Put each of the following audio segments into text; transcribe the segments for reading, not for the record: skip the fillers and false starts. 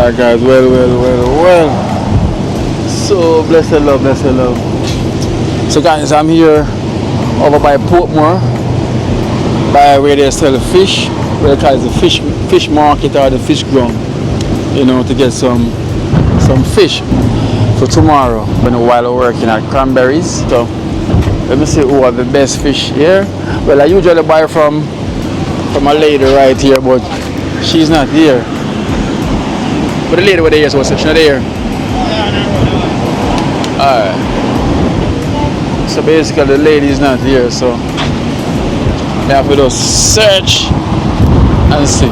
Alright guys, well. So blessed love. So guys, I'm here over by Portmore, by where they sell fish, where they call it the fish market or the fish ground, you know, to get some fish for tomorrow. Been a while working at Cranberries, so let me see who have the best fish here. Well, I usually buy from a lady right here, but she's not here. But the lady over there, so she's not here. Alright. So basically the lady is not here, so they have to just search and see.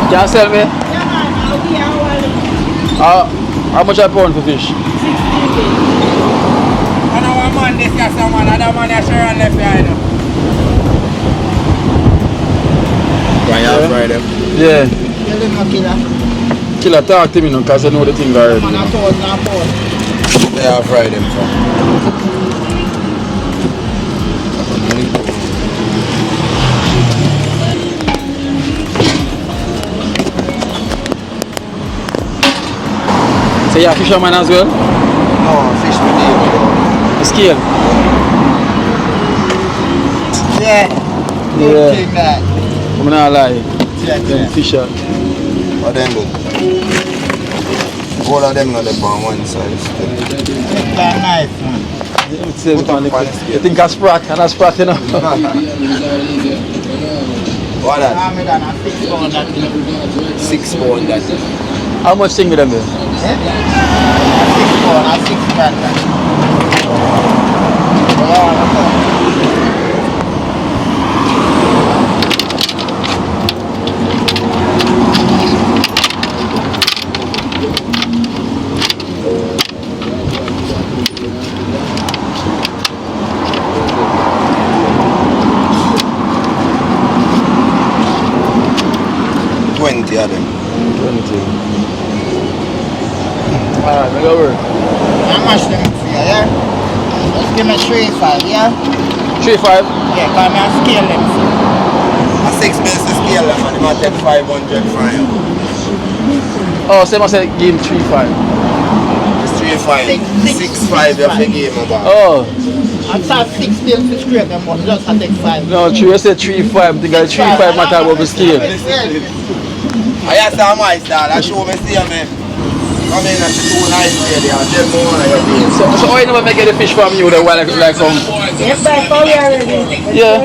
Can you sell me? How much I pound for fish? 16. And our man, this guy, someone, other man, I sure and left behind him. Why you fry them? Yeah. You live no killer. Killer, talk to me now, because I know the thing already. Man, I told. They have fried them, so. So you're a fisherman as well? No, fish with you. The scale? Yeah. Good thing that. I'm not lie. Yeah. Fisher. What them do? All of them not on one side. Take that knife, man. You think I sprat and I sprat, you know? What that? I'm gonna 6 pound that thing. 6 pound that. How much thing with them there? 6 pound, 6 grand that. Of them. 20. Alright, make over. How much them for you, yeah? Just give me 3.5, yeah? 3.5? Yeah, because I scale them. A 6 minutes to scale them and they might take 500 from you. Oh, so I must say give him 3.5. It's 3.5. 6.5 you have to give him about. Oh. I thought 6 still to scrape them, but just I take 5. No, you said 3.5. I think 3.5 matter about the scale. I asked how much that, I show me see me. Come in at 2 nights there, I'll tell me one of your days. So why you never make any fish from you then while like some? Yes, I found you already. Yeah.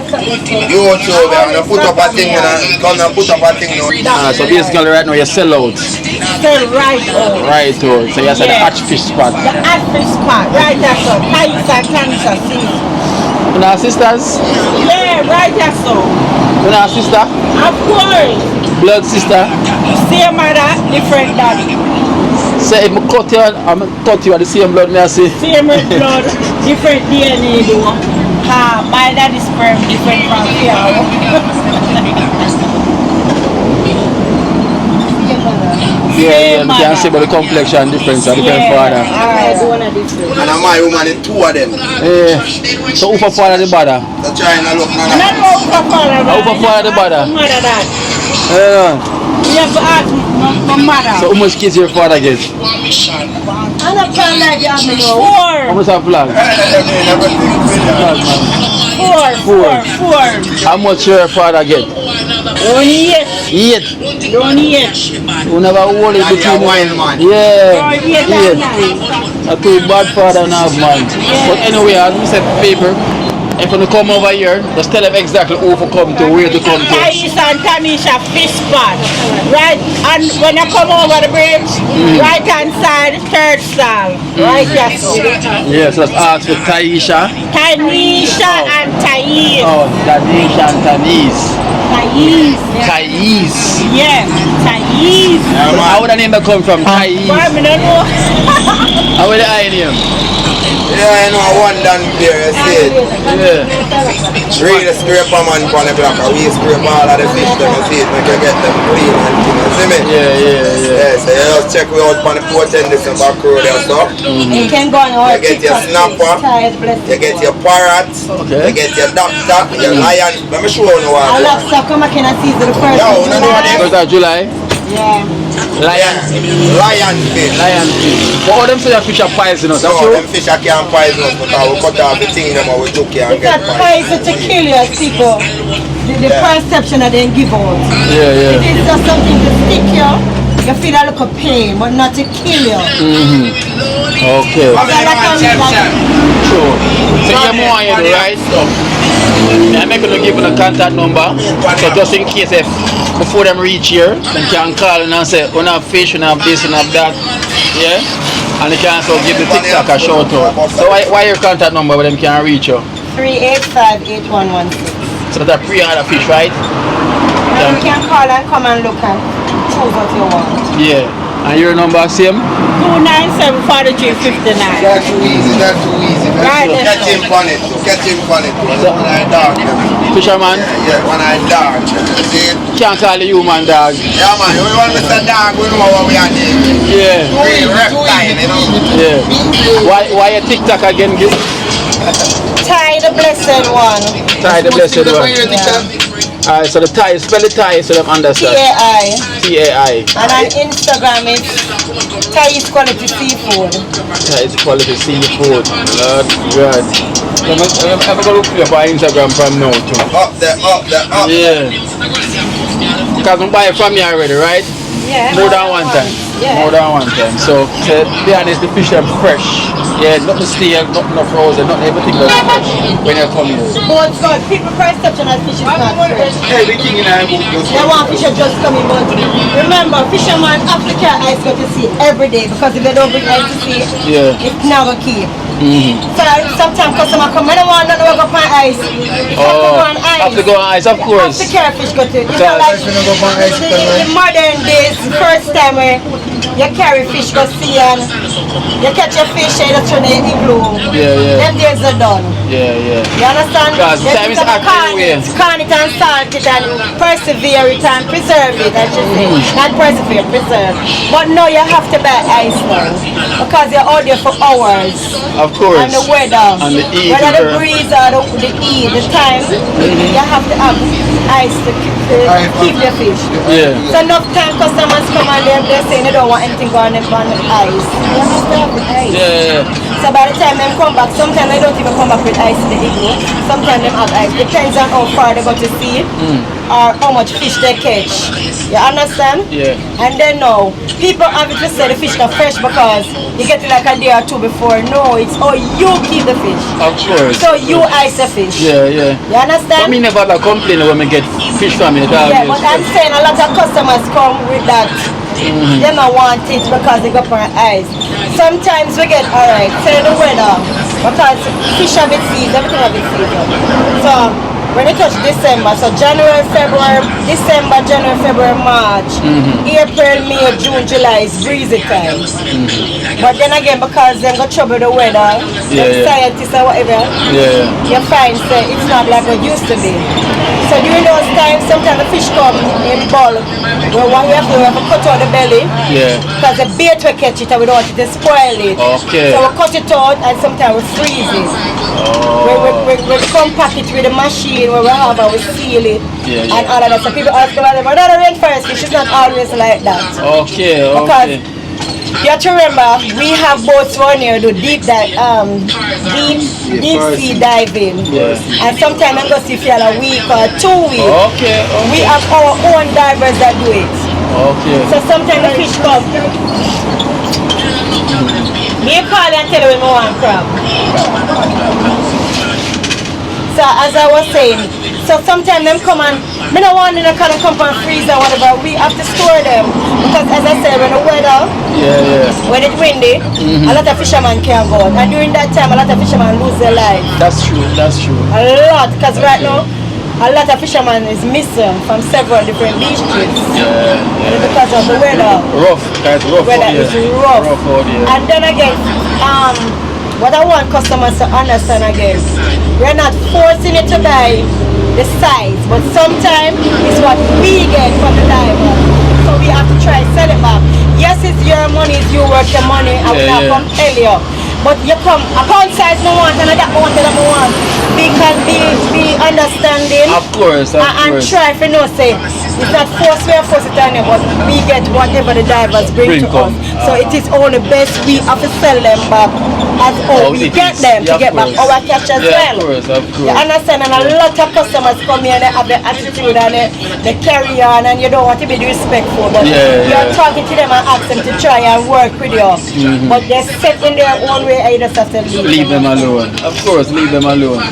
You also I'm gonna put up a thing and come and put up a thing now. So basically right now you sell out. Still right out. Right out. So you said the hatch fish spot. The hot fish spot, right there, so. Taisa, Tanisha, see. You know sisters? Yeah, right there, so. You know sister? Of course. Blood sister? Same mother, different daddy. Say if I cut you, I'm cut you at the same blood, may I say? Same blood, different DNA though. My daddy's sperm different from here. Yeah, you can see about the complexion difference and different father. I do one of these. And my woman is 2 of them. Yeah. So who for father the bother? They're trying to look now. Not who for father. Who for father the bother? Mother that. Yeah. You have to ask my mother. So how much kids your father get? I don't plan like that, you know. 4. How much have flag? Four. How much your father get? Only 8. 8. Only 8. You never hold it between wild man. Yeah. 8. A too bad father and half man. But anyway, as we said, people, if you come over here, just tell them exactly who to come to, where to come to. Taisa and Tanisha fish spot. Right, and when you come over the bridge, right hand side, third stall. Right there. Yes, let's ask for Taisha. Tanisha and Thais. Oh, Tanisha and Tanis. Thais. Thais. Yeah, Thais. How would the name come from? Thais. I don't know. How would the I name? Yeah, you know, one done beer, you see it. Yeah. Really scrape a man on the block, and we scrape all of the fish, them, you see it, make you get them clean and thing, you see me? Yeah. Yeah, so you just check me out on the 410 this and back road and stuff. You can go on our You get your snapper, you get your parrot, you get your doctor, your lion. Let me show you I what. love so come I can see the first. Yo, no, First of July. Yeah. Lion fish. Lion fish. But all them say that fish are poisonous, that's No, true? them fish are can't poison us, but I will cut off the thing them and we took you and It's get not poison. poison to kill you, people. The perception that they give out. Yeah. It is just something to stick you. You feel a little pain, but not to kill you. Okay. True. So you more you do, right? I'm going to give you the contact number. So just in case if before them reach here, they can call and say, we have fish, we have this, we have that. Yeah? And they can also give the TikTok a shout out. So why your contact number where them can reach you? 385-8116. So that's a pre-order fish, right? And you can call and come and look and choose what you want. Yeah. And your number same? 297-4359. That's too easy. Right, Catch him on it. One eye dog. Fisherman? Yeah, one eye dog. See it? Can't call the human dog. Yeah, man. We want Mr. Dog, we know what we are doing. Yeah. Real reptile, you know? Yeah. Why your TikTok again? Ty the Blessed One. Ty the Blessed One. Yeah. Alright, so the Thai, spell the Thai so them understand. T-A-I. T-A-I. And on Instagram it's Thais Quality Seafood. Thai quality seafood. Lord God. I'm going to look for you for Instagram from now too. Up there. Yeah. Because I'm buying from you already, right? Yeah. More than one time. Yeah. More than one time. So, to be honest, the fish are fresh. Yeah, nothing stale, nothing frozen, not everything is fresh when you come here. But God, people perception of fish is not fresh. Everything in our book. They want fish are just coming, but remember, fishermen have to carry ice go to sea every day because if they don't bring ice to sea, it's never keep. So sometimes customers come, I don't want nothing to go on ice. Have to go on ice, of course. Have to carry fish go to. You know, like the modern days, first time where you carry fish go see and you catch a fish and you turn it igloo. Them days are done. You understand? Because time is acting away. Can it and salt it and persevere it and preserve it, I should say. Not persevere, preserve. But now you have to buy ice now because you're out there for hours. Of course. And the weather. And the heat. Whether the breeze or the heat, the time, you have to have ice to keep your fish. So enough time customers come and they're saying they don't want anything going on with ice. You have to have ice. So by the time they come back, sometimes they don't even come back with ice in the igloo. Sometimes they have ice. Depends on how far they go to sea or how much fish they catch. You understand? And then now, people have it to say the fish are fresh because you get it like a day or two before. No, it's how you keep the fish. Of course. So you ice the fish. You understand? But me never complain when we get fish from you. Yeah, but I'm saying a lot of customers come with that. They don't want it because they go for ice. Sometimes we get, alright, say the weather, because fish have its season, everything have its season. So when it touch December, so January, February, March, April, May, June, July is breezy time. But then again, because they go trouble the weather, scientists or whatever, you find that it's not like it used to be. So during those times, sometimes the fish come in bulk. Well, what we have to cut out the belly. Because the bait we catch it and we don't want it to spoil it. So we cut it out and sometimes we freeze it. We compact it with the machine where we have and we seal it. And all of that. So people ask about it, but not a rainforest fish, it's not always like that. Because you have to remember, we have boats around here do deep sea diving. And sometimes I go see for a week or 2 weeks. We have our own divers that do it. So sometimes the fish come. Me call and tell you when I want crab. So as I was saying, so sometimes them come and me don't want them to come and freeze or whatever. We have to store them because as I said, when the weather, when it's windy, a lot of fishermen can't go out. And during that time, a lot of fishermen lose their life. That's true. A lot, because right now, a lot of fishermen is missing from several different beach trips. And because of the weather. Rough, guys, rough. Weather is rough. And then again, what I want customers to understand again, we're not forcing you to buy the size, but sometimes it's what we get from the diver. So we have to try to sell it back. Yes, it's your money, it's you work your money, I will not compel you. But you come, a pound size no want and that one that I want. We can be understanding. Of course, and try for no say. It's not force we are force it on you, but we get whatever the divers bring to us. So it is only best we have to sell them back as all we get them to get back our cash as well. Of course. You understand? And a lot of customers come here and they have the attitude and they carry on and you don't want to be disrespectful. But you're talking to them and ask them to try and work with you. But they're set in their own way and you just have to leave them alone. Of course, leave them alone.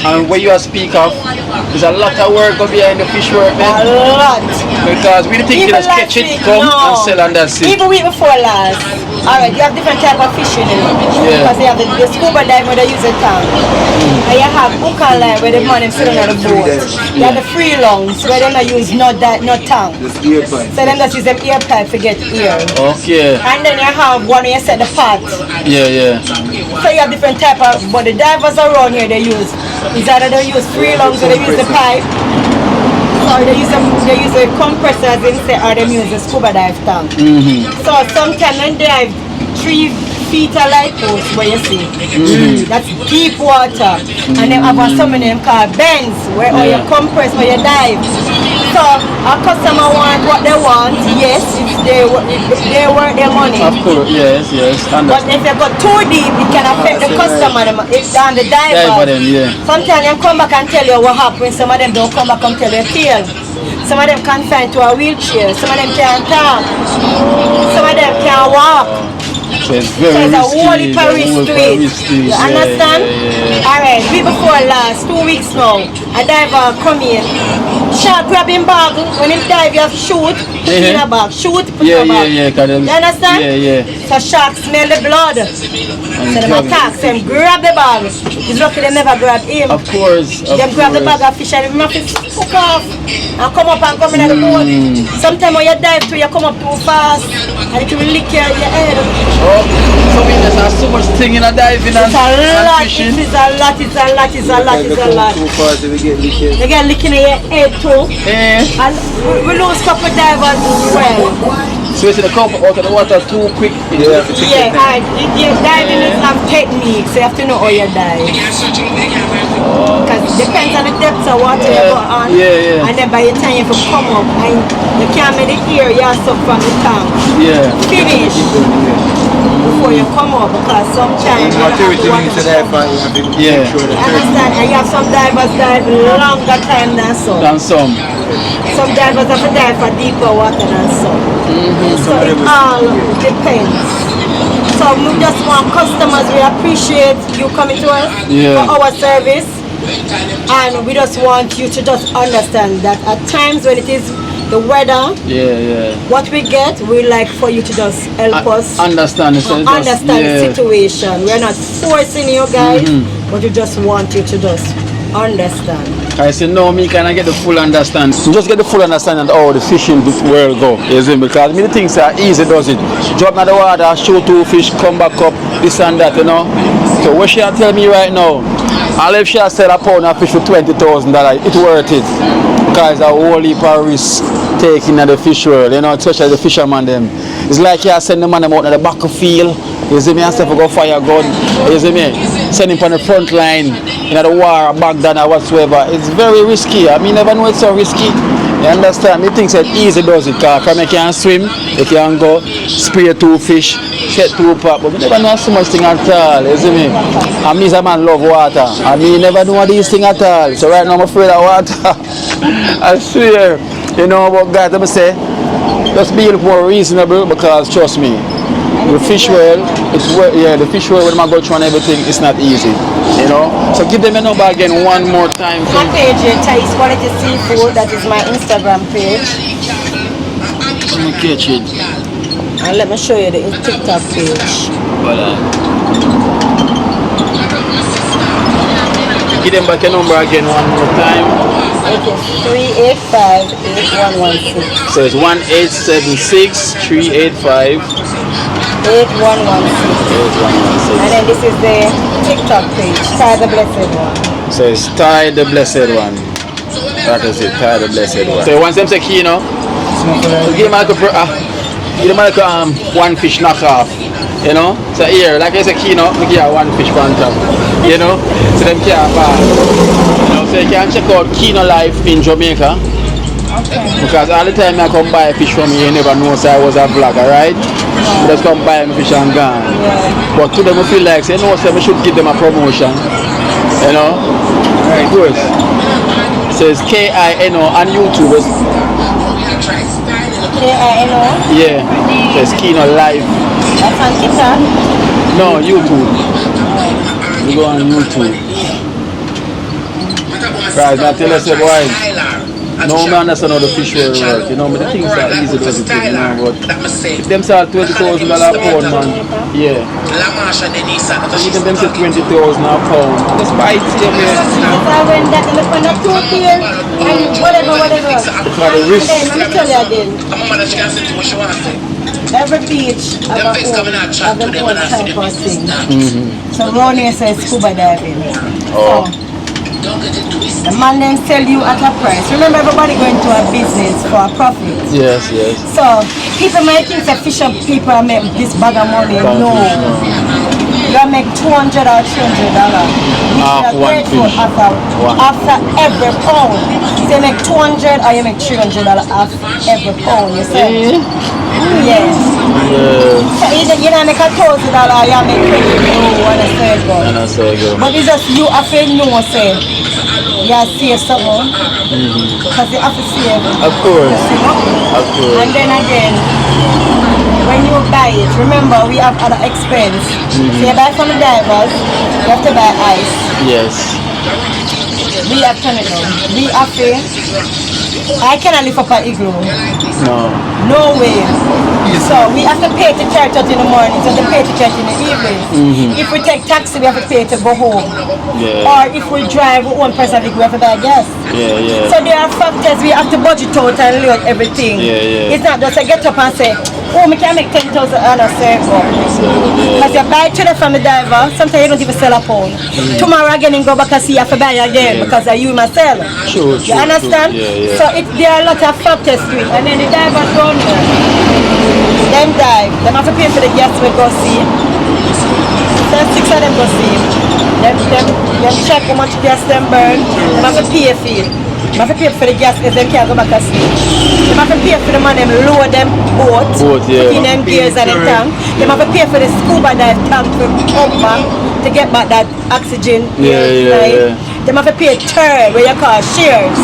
And when you speak of, there's a lot of work behind the fish work, man. A lot. Because we think you just catch it, come and sell and that's it. Even week before last, alright, you have different type of fishing in it. Because you have the scuba dive where they use a tank. And you have hook and line where the man sit on the boat. You have the free lungs where they don't use no tank. So them just use them ear pipe to get air. Okay. And then you have one where you set the pot. So you have different type of, but the divers around here they use, is either they use free lungs or they use the pipe. Or they use a compressor as in say, or they use a scuba dive tank. So sometimes when they have 3 feet of light post where you see, that's deep water. And then have some of them called bends where you compress or you dive. So our customer want what they want, yes, if they work their money. Of course, yes. But if you go too deep, it can affect the customer, it's on the diver. Sometimes they come back and tell you what happened, some of them don't come back and tell you tail. Some of them confined to a wheelchair, some of them can't talk, some of them can't walk. So it's very a whole heap of risk to it. You understand? Alright, week before last, 2 weeks now, a diver come in. Shark grab him bag. When he dive, you have to shoot, put in a bag. Shoot, put in a bag. You understand? So shark smell the blood. So them attack, so them grab the bag. He's lucky they never grab him. Of course. Them grab the bag of fish and them have to hook off and come up and come in the boat. Sometimes when you dive too, you come up too fast and it will lick your head. So we just have so much thing in a diving and fishing. It's a lot. Too fast, we get licking. You get licking in your head too. And we lose couple divers as well. So you see the couple out of the water too quick. Your diving is have techniques, so you have to know how you dive. Because it depends on the depth of water you go on. And then by the time you come up and you can't make the air, you have to from the tank. Finish before you come up, because sometimes you understand, and you have some divers dive longer time than some. Some divers have to dive for deeper water than some. So it all depends. So we just want customers, we appreciate you coming to us for our service, and we just want you to just understand that at times when it is the weather, what we get, we like for you to just help us understand the situation. We're not forcing you guys, but we just want you to just understand. I say no, me can I get the full understanding. You just get the full understanding of how the fishing world go, you see, because many things are easy, does it? Jump in the water, shoot 2 fish, come back up, this and that, you know. So what she tell me right now, and if she sell a pound of fish for $20,000, it's worth it. Because a whole heap of risk taking in the fish world, you know, especially the fisherman them. It's like you send the man out in the back of field, you see me, and stuff go fire gun, you see me, send him on the front line, in the war, Baghdad or whatsoever. It's very risky. I mean, never know it's so risky. You understand? Me think that easy does it, because from you can swim, you can go spray 2 fish, set 2 pop, but we never know so much thing at all, you see me? And me as a man love water, and me never know these things at all. So right now I'm afraid of water. I swear, you know, but guys, let me say, just be a little more reasonable, because trust me, the fish world, the fish world when I go through and everything, it's not easy, you know. So give them a number again one more time. My page is Thais Quality Seafood, that is my Instagram page. Let me catch it. And let me show you the TikTok page. Give them back your number again one more time. It is 385-8116. So it's 1876-385. 8116. And then this is the TikTok page, Ty the Blessed One. So it's Ty the Blessed One. That is it, Ty the Blessed One. So once them say key, you know, give them like one fish knockoff. You know? So here, like I said, key, you know, we give one fish on top. You know? So them can't pass. You know, so you can check out Kino Life in Jamaica. Okay. Because all the time I come buy fish from you, you never know so I was a vlogger, right? You just come buy my fish and gone. Yeah. But to them I feel like, you know, so I should give them a promotion. You know? Right. Good. It says K-I-N-O on YouTube. K-I-N-O? Yeah. It says Kino Life. That's on TikTok? No, YouTube. You go on YouTube. Guys, now tell us boy. No man understand how the fish will work, you know, but the things are easy to do, you know, but if them sell $20,000 a pound, man, yeah. So even them say $20,000 a pound, just buy it, yeah, man. When that two here, and whatever. For the risk. Let me tell you again. Every beach have their own type of thing. So around here says scuba diving. Oh. So, the man then sell you at a price. Remember, everybody going to a business for a profit. Yes. So people might think that fish people make this bag of money. No. You make $200 or $300. One fish. After every pound. So you make $200 or you make $300 after every pound. You see? Yes. So either you make $1,000 or you make $20. But it's just you have to know, say, you save something. Because you have to save. Of course. And then again, when you buy it, remember we have other expense. So you buy from the divers, you have to buy ice. Yes. We have to turn it down. We have to. I cannot lift up an igloo. No way. So we have to pay to carry it out in the morning, so we pay to carry it in the evening. If we take taxi, we have to pay to go home. Or if we drive one person, we have to buy gas. So there are factors we have to budget out and load everything. It's not just I get up and say, oh, we can make 10,000 on a circle. Because you buy today from the diver, sometimes you don't even sell a pound. Tomorrow again and go back and see you have to buy again because of you myself. You understand? So there are a lot of factors to it. And then the divers down here, them dive, them have to pay for the gas we go see. So 6 of them go see. Them check how much gas them burn, them have to pay for it. They have to pay for the gas if they can't go back and sleep. They have to pay for the man them load them boat, in them gears and the tank. They have to pay for the scuba dive tank to pump back to get back that oxygen. They have to pay a third, where you call shares.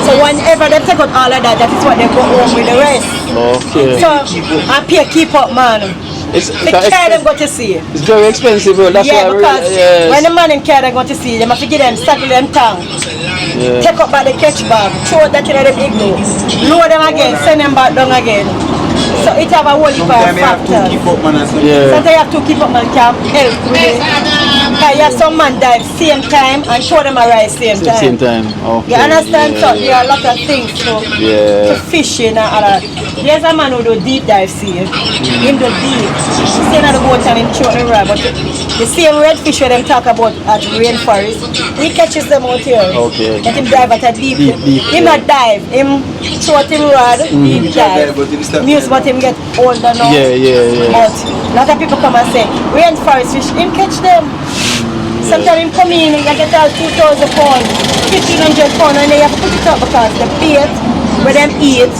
So whenever they take out all of that, that is what they go home with the rest. So I pay keep up, man. The care them go to sea. It's very expensive, bro. That's why because when the man in care them go to sea, they have to give them saddle them tank. Take up back the catch bag, throw that in the igloo, load them again, send them back down again. So it have a whole heap of factors. Sometimes you have to keep up, man, can't help with it. Because you have some man dive same time and show them a rise same time. Okay. You understand? So there are a lot of things to fishing and all that. There's a man who do deep dive sea. Him do deep. Stay on the boat and him throw the rod. But the same redfish where them talk about at rainforest, he catches them out here. Let him dive at a deep. Him not dive. Him throw him rod, deep dive. News about him get older now. But a lot of people come and say, rainforest fish, him catch them. Sometimes him come in and you get all 2,000 pounds, 1,500 pounds, and they have to put it up because the bait where them eat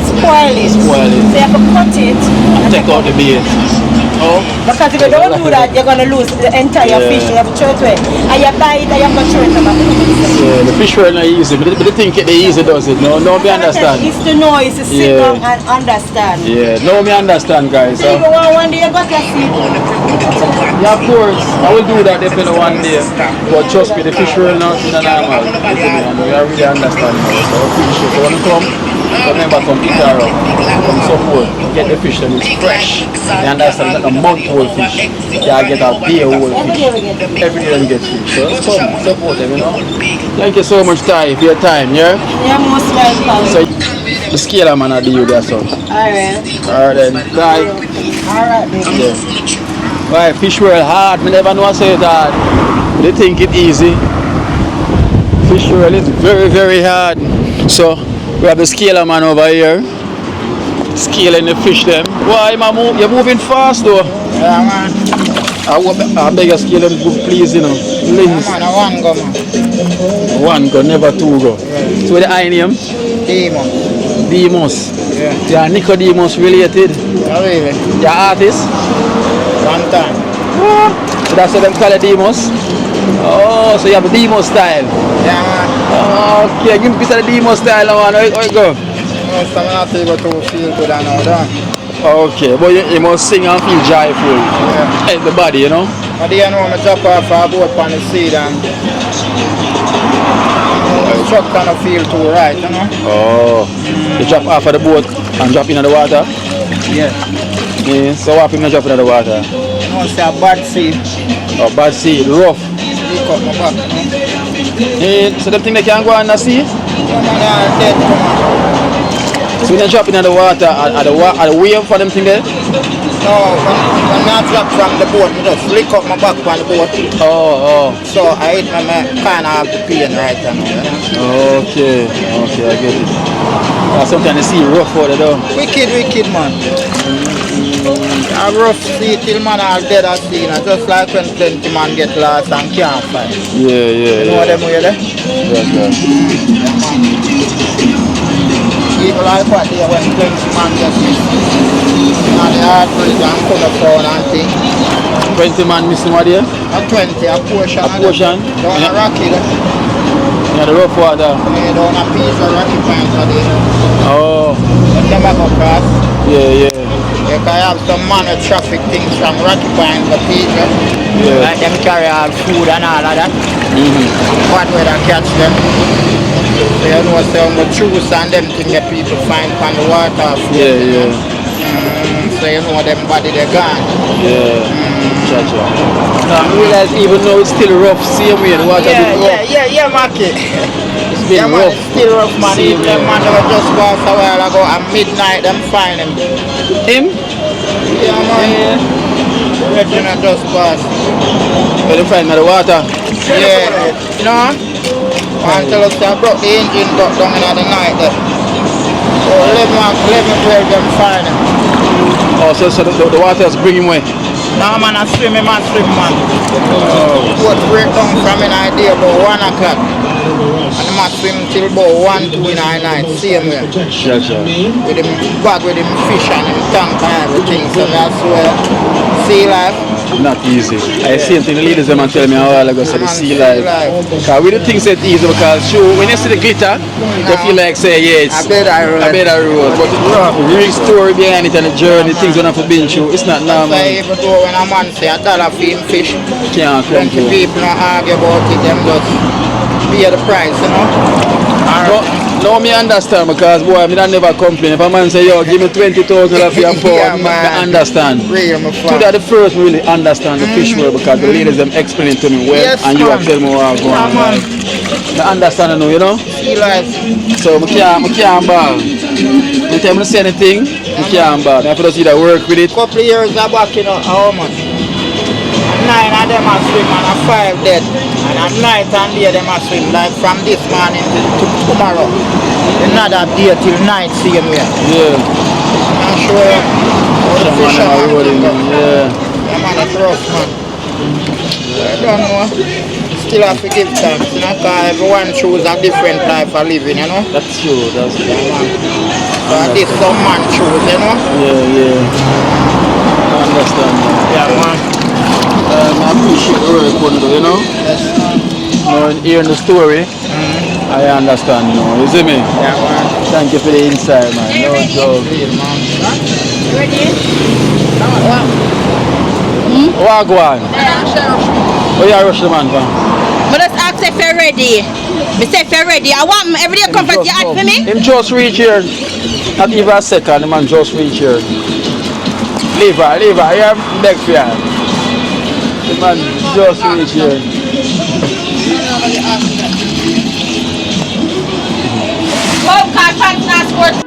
spoil it. So you have to cut it and take out the bait. Because if you don't do that, you're going to lose the entire fish. You have to throw it away. And you buy it and you have to throw it back. The fish were not easy, but they think they easy does it. No, me understand. It's to know, it's to sit down and understand. No, me understand, guys. So you go one day, you got to see. Yeah, of course. I will do that definitely one day. But trust me, the fish will not in the normal. And we already understand now. So fish, so when you come, remember come eat her up. Come support. Get the fish and it's fresh. You understand? Like a month-old fish. You get a day-old fish. Every day you get fish. So come, support them, you know. Thank you so much, Ty, for your time, yeah? Yeah, most welcome. So, the scale man I do you there, so. Alright. Alright then, Ty. Alright, baby. Yeah. Right, fish world hard. I never know I say that. They think it easy. Fish world is very, very hard. So we have the scaler man over here. Scaling the fish them. Why you're moving fast though? Yeah, man. I beg you scale them good please, you know. Please. Man, one go, man. One go, never two go. Yeah. So the eye name? Demon. Demos. Yeah. They are Nicodemus related. Yeah, really. They are artists. One time. So that's what them call it Demos. Oh, so you have a Demos style. Yeah, man. Okay, give me a piece of the Demos style now, man. How it go? No, I'm not able to feel good and all that. Okay, but you must sing and feel joyful. Yeah. In the body, you know? But do you know I'm drop off a boat on the sea and the truck kind of feel too right, you know? Oh. You drop off of the boat and drop in the water? Yeah. Yeah. So what happened when you drop in the water? No, it's a bad sea. Oh, bad sea, rough. Pick up my back, you know? Yeah. So them think they can go on the sea? No, man, they are dead, come on. So when you drop in the water, are the wave for them thing there? No, when I drop from the boat, I just lick up my back on the boat. Oh, So I hit my kind of have the pain right now, you know? Okay, I get it. Sometimes the sea rough out there though. Wicked, man. A rough sea till man are dead at sea, you know, just like when plenty man get lost and can't find. Yeah. You know them way there? Yeah. People like what they when plenty man get missing. And the hard bridge and come up down and thing. 20 man missing what there? A 20, a portion. A portion? Down a rocky there. Yeah, the rough water. Yeah, down a piece of rocky pines there. Oh. But them a go cross. Yeah. You can have some man with traffic things from rocky pines to Peter. Yeah. Like them carry all food and all of that. What way they catch them. So you know, so on the juice and them thing that people find from the water. Yeah. So you know them body they gone. Yeah. Gotcha. Now I realize even though it's still rough, same way the water is rough. Yeah, market. It's been Yeah, man, rough. it's still rough, man. Same Even them way. man they were just passed a while ago at midnight, them find him. Him? Yeah, man. Regina just passed. Where they find the water? Yeah, you know? Until us I brought the engine back down in the night there. So 11 them find him. Oh, so the water is bringing away. Now man, I swim, man. Boat break down from an idea about 1 o'clock. And the man swim till about 1, 2 in the night, same way. Gotcha. With him bag, with him fish and him tank and everything. So that's where sea life. Not easy. I see the ladies them and tell me a while ago, so the sea life. Because we don't think it's easy because when you see the glitter, you feel like say, yeah, it's I bet I road. But the real story behind it and the journey, things we have been through, it's not normal. So even though when a man say $1 for him fish, Can't come 20 through. people don't argue about it, them just pay the price, you know? No, me understand because boy, me don't never complain. If a man say, yo, give me 20,000 for your pound, Yeah, me man. understand. Real, my So friend. that the first me really understand the fish world because the ladies them explain it to me well Yes, and you man. have tell me what I'm going Yeah, on. man. I understand now, you know? Sea life. So I can't ball. Anytime I say anything, I can't ball. I have to just either work with it. Couple of years back, you know, how much? 9 of them are swim and 5 dead. And at night and day them are swim like from this morning to tomorrow. Another day till night same way. Yeah. I'm sure all the Some man fishermen are rolling, think of- yeah. Yeah, man, it's rough, man. I don't know. Still have to give thanks, you know, because everyone choose a different type of living, you know. That's true, that's true. Yeah, man. So this some man choose, you know. Yeah. I understand. Yeah, man. I appreciate the work you do, you know? Yes, man. Now, hearing the story, I understand now, you see me? Yeah, man. Thank you for the insight, man. No joke. Real, man. Ready? What go on? Oh, you rush the man, man. But just ask if you're ready. Me say if you're ready. I want him every day come for you ask for me. Him just reach here. Not even a second, the man just reach here. Leave her, you have beg for you. The man just reach here. Come, car, transport.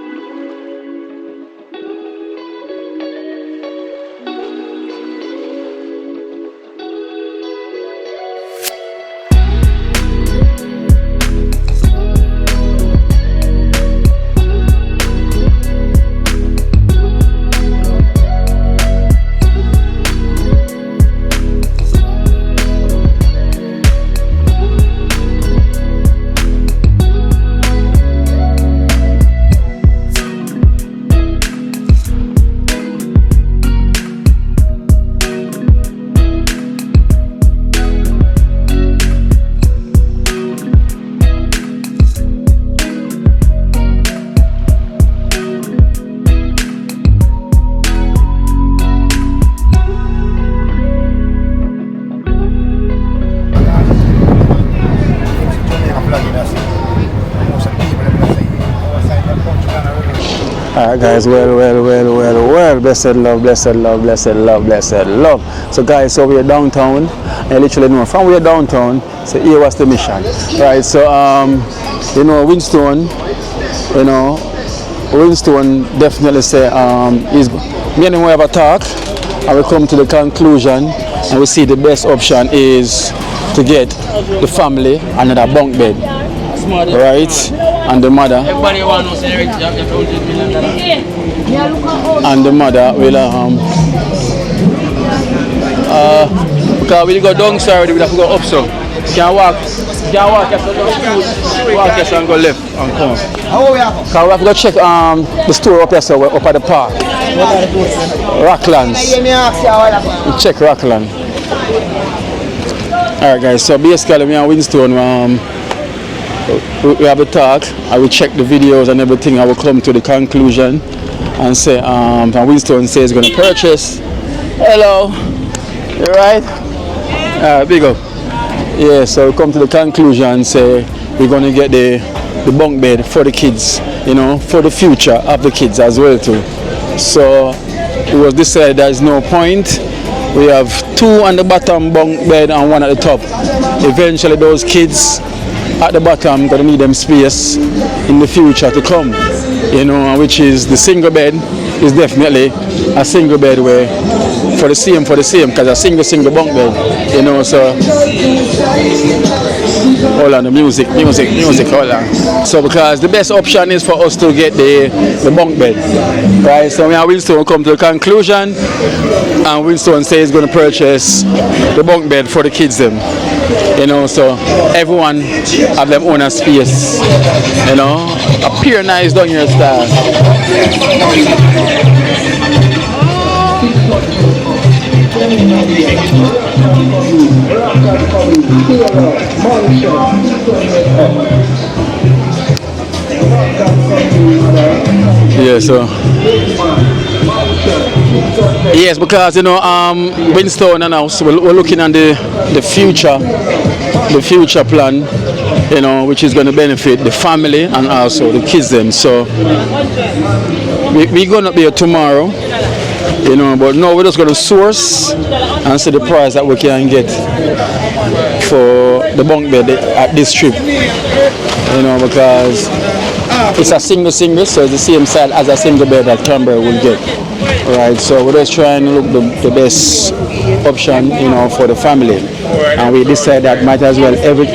Alright guys, well, blessed love. So guys, so we're downtown, and literally know from we're downtown, so here was the mission. Right, so you know, Winston definitely say is me and him have a talk, and we come to the conclusion, and we see the best option is to get the family another bunk bed. Right, and the mother will because we go down side, we have to go up so can't walk and go left and come. Because we have to go check the store up here, so up at the park. Rocklands. We check Rockland. Alright guys, so basically me and Winston we have a talk, I will check the videos and everything, I will come to the conclusion and say and Winston says he's gonna purchase. Hello. You right? Big up. Yeah, so we come to the conclusion and say we're gonna get the bunk bed for the kids, you know, for the future of the kids as well too. So it was decided there's no point. We have 2 on the bottom bunk bed and 1 at the top. Eventually those kids at the bottom gonna need them space in the future to come, you know, which is the single bed is definitely a single bed where for the same because a single bunk bed, you know. So hold on, the music, hold on. So because the best option is for us to get the bunk bed, right? So we and Winston come to the conclusion, and Winston says he's going to purchase the bunk bed for the kids them, you know. So everyone have them own a space, you know. Appear nice down here style. Yeah, so yes, because you know, Winston and us we're looking at the future plan, you know, which is going to benefit the family and also the kids them. So we're gonna be here tomorrow, you know, but no, we're just going to source and see the price that we can get for the bunk bed at this trip, you know, because it's a single, so it's the same size as a single bed that Cranberry will get. Right, so we're just trying to look the best option, you know, for the family, and we decided that might as well every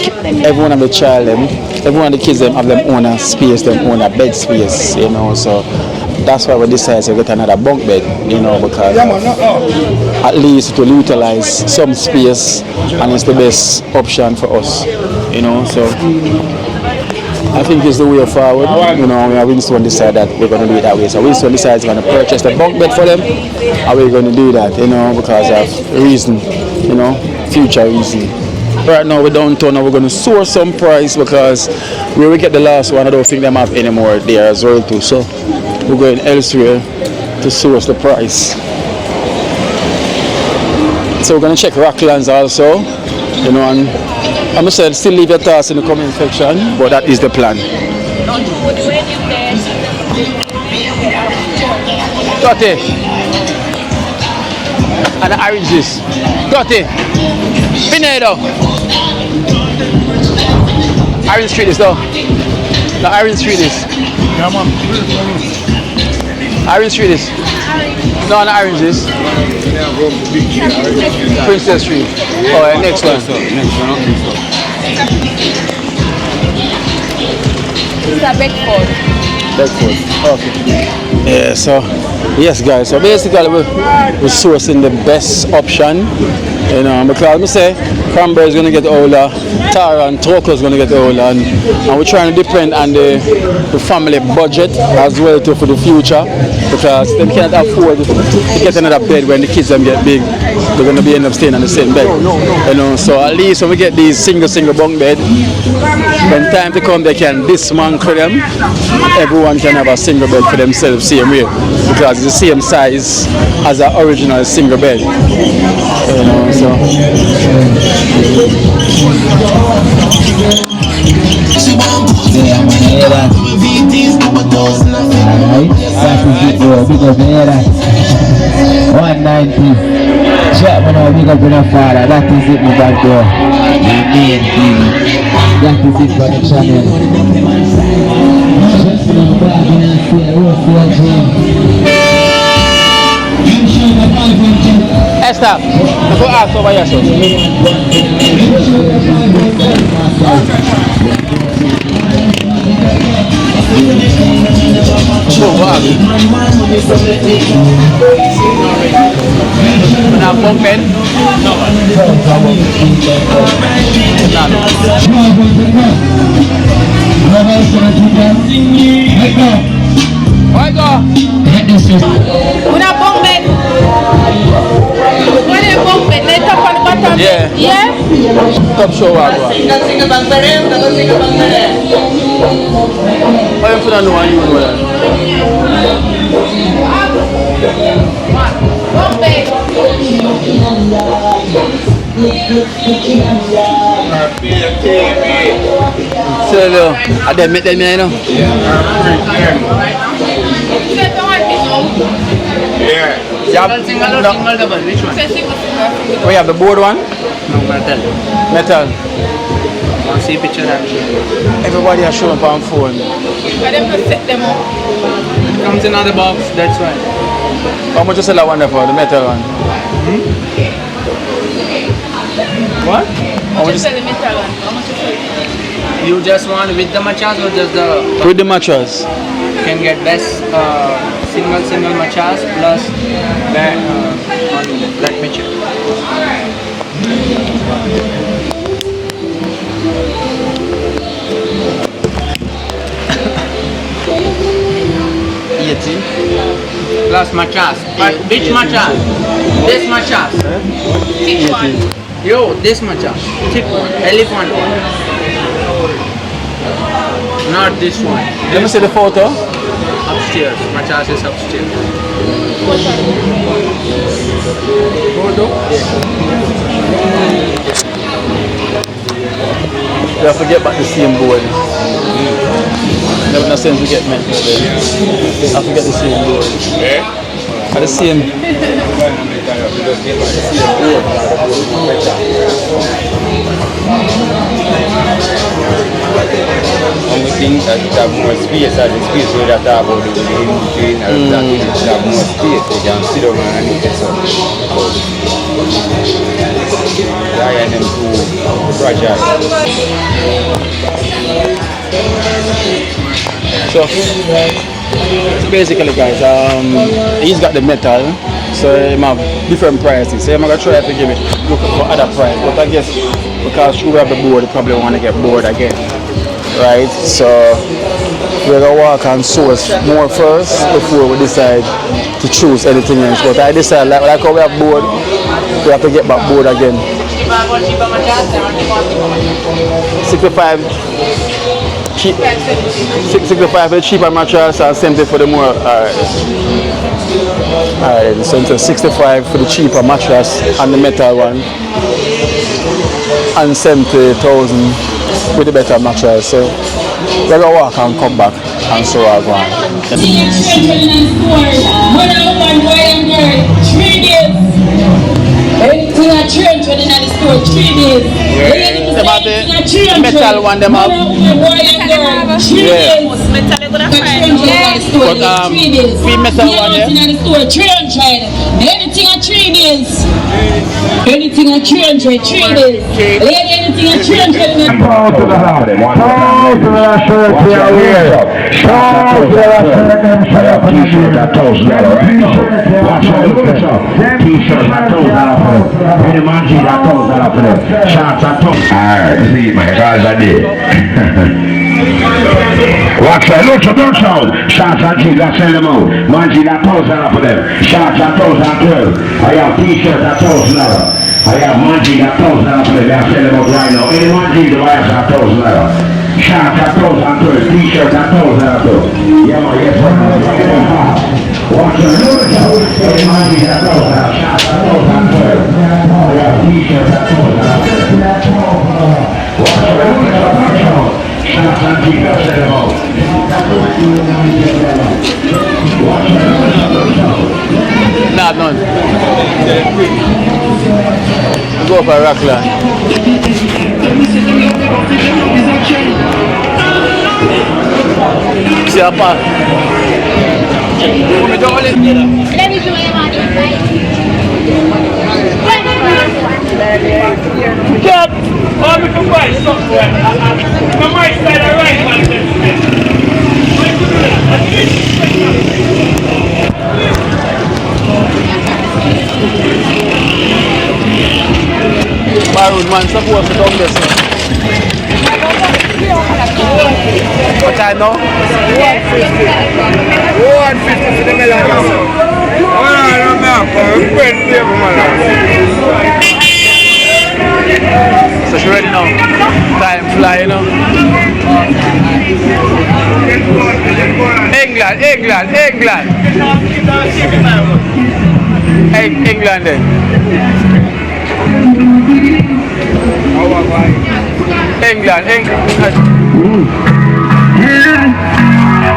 one of the child them, every one of the kids them have them own a space, them own a bed space, you know. So that's why we decided to get another bunk bed, you know, because at least it will utilize some space and it's the best option for us, you know. So I think it's the way forward, you know. We have Winston decide that we're going to do it that way. So Winston decides he's going to purchase the bunk bed for them, and we're going to do that, you know, because of reason, you know, future reason. Right now we're downtown and we're going to source some price, because where we get the last one, I don't think they have any more there as well too. So we're going elsewhere to source the price. So we're gonna check Rocklands also, you know, and I'm gonna say still leave your thoughts in the comment section, but that is the plan. 30. And the oranges. 30. Pinedo. Orange Street is though. The Orange Street is. Orange Street is. No, the oranges. Princess Street. Oh, next one. It's a Bedford. Bedford. Okay. Yeah, so yes guys, so basically we're sourcing the best option, you know, because I say Cranberry is going to get older, Tara and Toko is going to get older, and we're trying to depend on the family budget as well too for the future, because they can't afford to get another bed when the kids them get big. They're going to be end up staying on the same bed, you know. So at least when we get these single bunk bed, when time to come they can dismantle them. Everyone can have a single bed for themselves same way, because it's the same size as the original single bed, you know. So Alright, 190. Chat when I wake up in a father. That is it, my back door. The main thing. That is it for the channel. Just in the back and see a roast for a dream. hey, stop. Go ask over here, sir. Bunk bed? No. Where go? When I bunk bed. When I bunk bed, they top on the bottom. Yeah. Yeah? Top show what? Why you put on the one you know that? Bunk bed. So, I didn't meet them, you know? Yeah. Single double. Which one? Single. We have the board one? No, metal. Metal. See picture that. Everybody has shown up on phone. I them to set them up. It comes in another box, that's why. How much you sell that one there for, the metal one? What? How much Just sell the metal one. How much you sell? You just want with the matchas or just the... With the mattress. You can get best single matchas plus that black matcha. Plus matchas. But which matchas? This matchas. Which one? Yo, this matcha. Thick one. Elephant one. Not this one. Let me see the photo. Upstairs. Matchas is upstairs. Photo? You have to get back the same board. Never no sense to get met. I forget the same board. Yeah? The same. Only thing that it have more space, and the space where that have about the in-between, and that it have more space, they can sit down and eat it. Why are them too fragile? So basically guys, he's got the metal, so he have different prices. So I'm gonna try to give it look for other price, but I guess because we have the board, you probably want to get bored again, right? So we're gonna walk and source more first before we decide to choose anything else. But I decide like how we have board, we have to get back board again. 65 cheap, 65 for the cheaper mattress and same thing for the more. Alright. Alright, so it's 65 for the cheaper mattress and the metal one, and 70,000 with the better mattress. So we're gonna walk and come back and so on. Anything I change when in the store 3 days. About the metal one them have. Yeah. But free metal one, yeah. Anything at 3 days. Anything at 300, 3 days. Anything at 300. Pause to the house. Pause to the shirt here. Pause to the shirt. T-shirt at $1,000. Watch out, look at that. T-shirt at $1,000. Any man jeans at $1,000 for them. Shorts at $1,000. Alright, see my guys are there. Watch out, look at that sound. Shorts and jeans, I sell them out. Man jeans at $1,000 for them. Shorts at $1,012. I have T-shirts at $1,000. I have man jeans at $1,000 for them. I sell them out right now. Any man jeans, I have at $1,000. Shorts at $1,012. T-shirts at $1,000. Yeah, man, yes, sir. Watch your look out. Any man jeans at $1,000. Shorts at $1,012. I have T-shirts at $1,000. Watch your look out. Shots and jeans, I sell them out. Watch your look out. Nah, none. Go for a Rockland. See a part. Let me do my money. Cat, all we can buy somewhere. I might side a right Maroon man supposed to come this one. What time now? 150 for the melon. So she ready now? Time fly, you know. England. England then. England.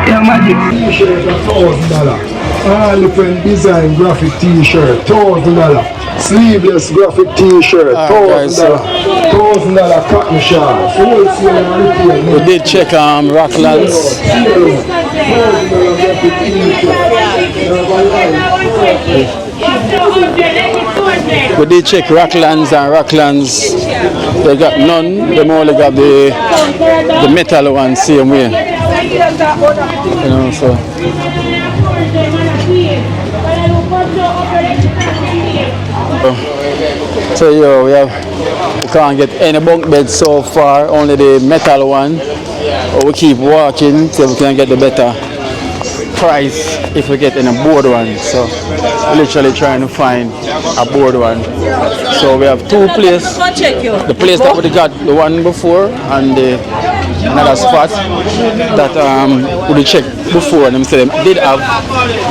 Yeah, magic. T-shirt $1,000. All different design graphic T-shirt $1,000. Sleeveless graphic T-shirt $1,000. $1,000 cotton shawl. We did check Rocklands. We did check Rocklands and Rocklands. They got none. They only got the metal one same way. You know, so. So yo, we can't get any bunk beds so far, only the metal one. But we keep walking till we can get the better price if we get any board one. So we're literally trying to find a board one. So we have two places. The place that we got the one before and another spot that we checked before and them said them did have,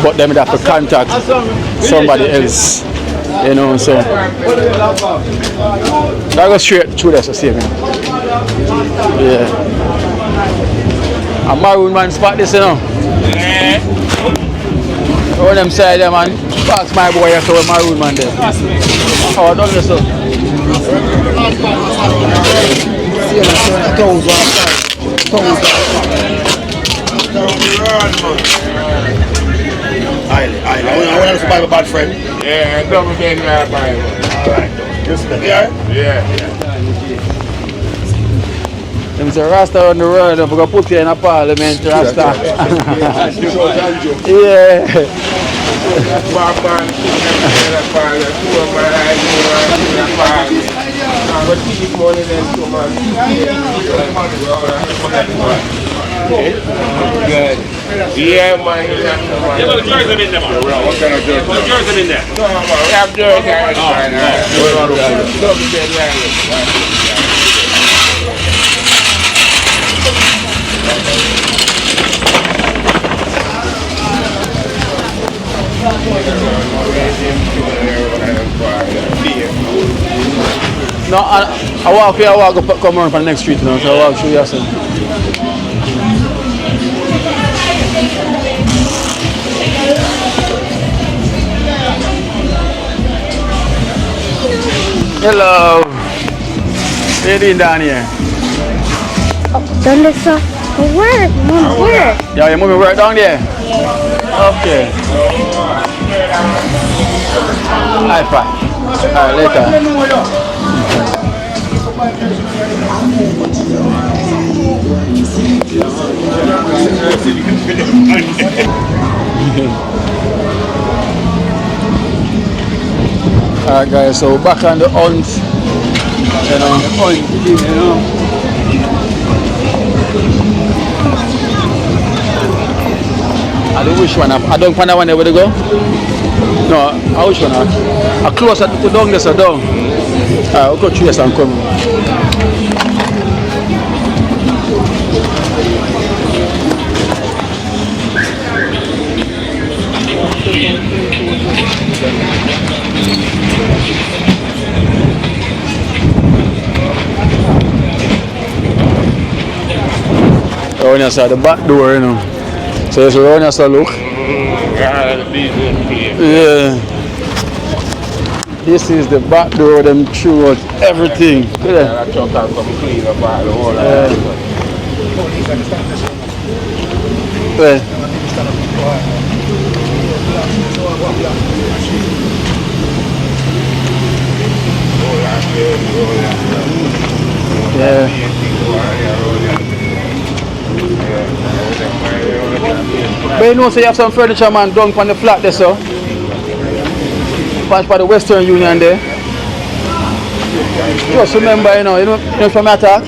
but them have to contact somebody else. You know, so that goes straight through there, so same. Yeah. A maroon man spot this, you know. On them side there, man. Pass my boy here, so a maroon man there. Oh, I don't know, so. I want to buy a bad friend. Yeah, double bed now, buy one. Alright. Yeah. Them say Rasta on the road, I'm going to put you in a parliament, Rasta. Yeah. Good. Yeah, man. Yeah, but the jars are in there, man. What kind of jars? The jars are in there. No, man. We have jars here. Double bed No, I walk here, I walk up, come around from the next street now, so I walk through here. Hello. What are you doing down here? Don't listen. Where? Mom, where? Yeah, you're moving right down there? Yeah. Okay. High five. Alright, later. Alright guys, so back on the hunt. You know. I don't wish one. I don't find that one there where to go. No, I wish one. I close at the down this or down. I'll go through this and come. Around here side the back door, you know. So it's around here side look. Yeah. This is the back door, them threw out everything. Yeah. Yeah. But you know, so you have some furniture man down on the flat there, so. Punch by the Western Union there. Just remember, you know from my attack,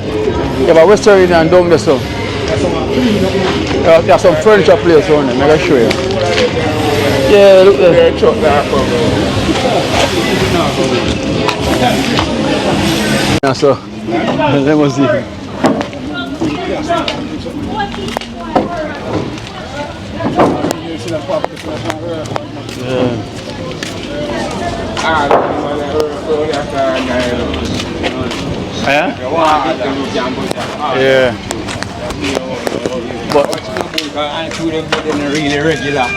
you have a Western Union down there, so. You have some furniture place on there, I'll show you. Yeah, look there. Yeah, so, let me see. Yeah. Yeah. But really regular.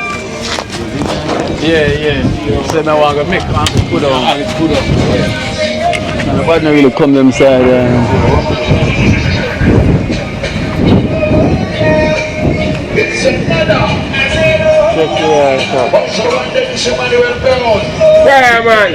Yeah. So now I'm gonna make put on. Nobody not really come them side. It's another. Check your ass out. Yeah, man.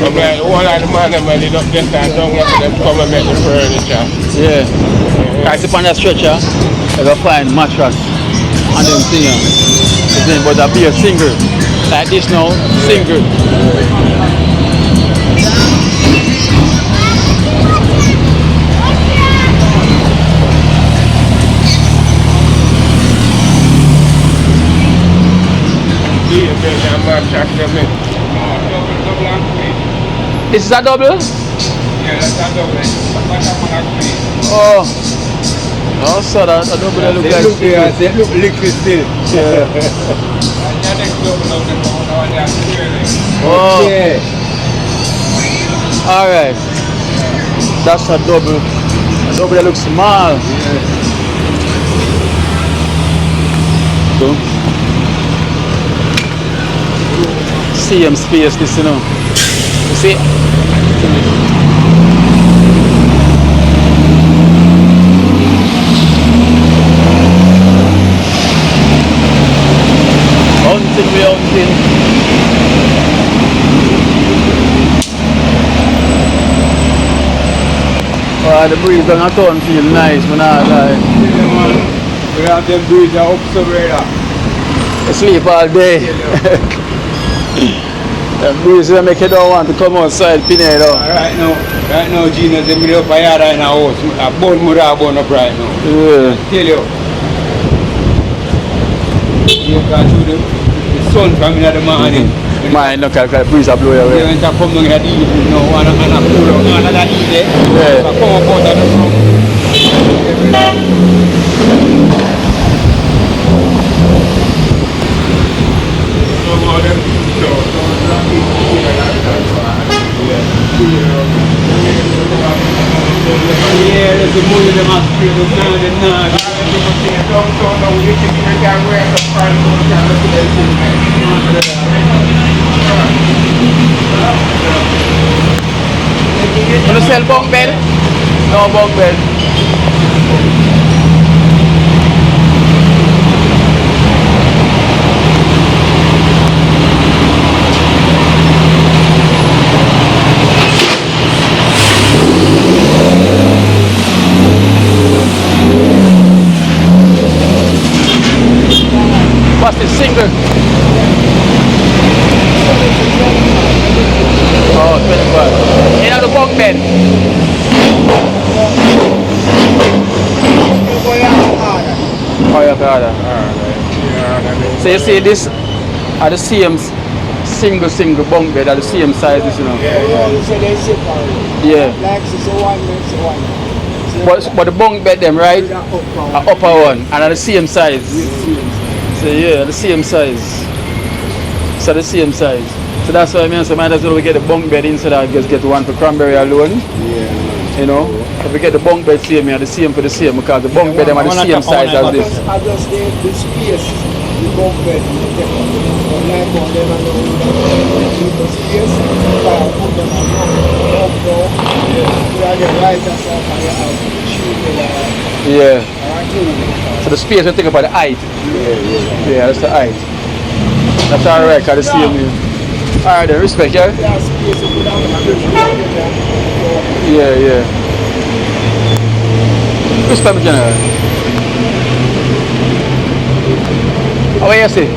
Okay, all of the man they don't get that down here for them to come and make the furniture. Yeah. I sit on that stretcher, I go find mattress and them thing. But I'll be a single. Like this now, single. This is a double? Yeah, that's a double. Oh. Oh, so that a double that look like it look liquid still. Yeah. Oh. Okay. Alright. That's a double. A double that looks small. Yeah. So. Same space this, you know. You see? Hunting. The breeze on the town feel nice, man. We have them breeze up so brother. I sleep all day. The breeze will make you don't want to come outside, Pinay though. Right now, Gina, they made up a yard in our house. A bone would have bone up right now. Yeah. Tell you. You can shoot the sun from in the morning. Man, look at the breeze blow away. When I come down here, you know, and I pull out another easy. Yeah. I come up out of the room. Yeah, there's a movie that must be the nod. Want to sell bunk bed? No bunk bed. What's this single? Oh, 25. You know the bunk bed? Oh, you have to order. Alright. So you see this are the same single bunk bed, are the same sizes, you know? Yeah. But the bunk bed them, right? Are upper one and are the same size. So yeah, the same size. So the same size. So that's why I mean, so might as well we get the bunk bed instead of just get one for Cranberry alone. Yeah. You know, if we get the bunk bed same, the same for the same because the bunk bed them are the same size as this. I just gave the space, the bunk bed, the space, put them on yeah. So the space we think about the height. Yeah, that's the height. That's alright, because the same. Alright then, respect, yeah? Yeah. Respect me, General. How are you say?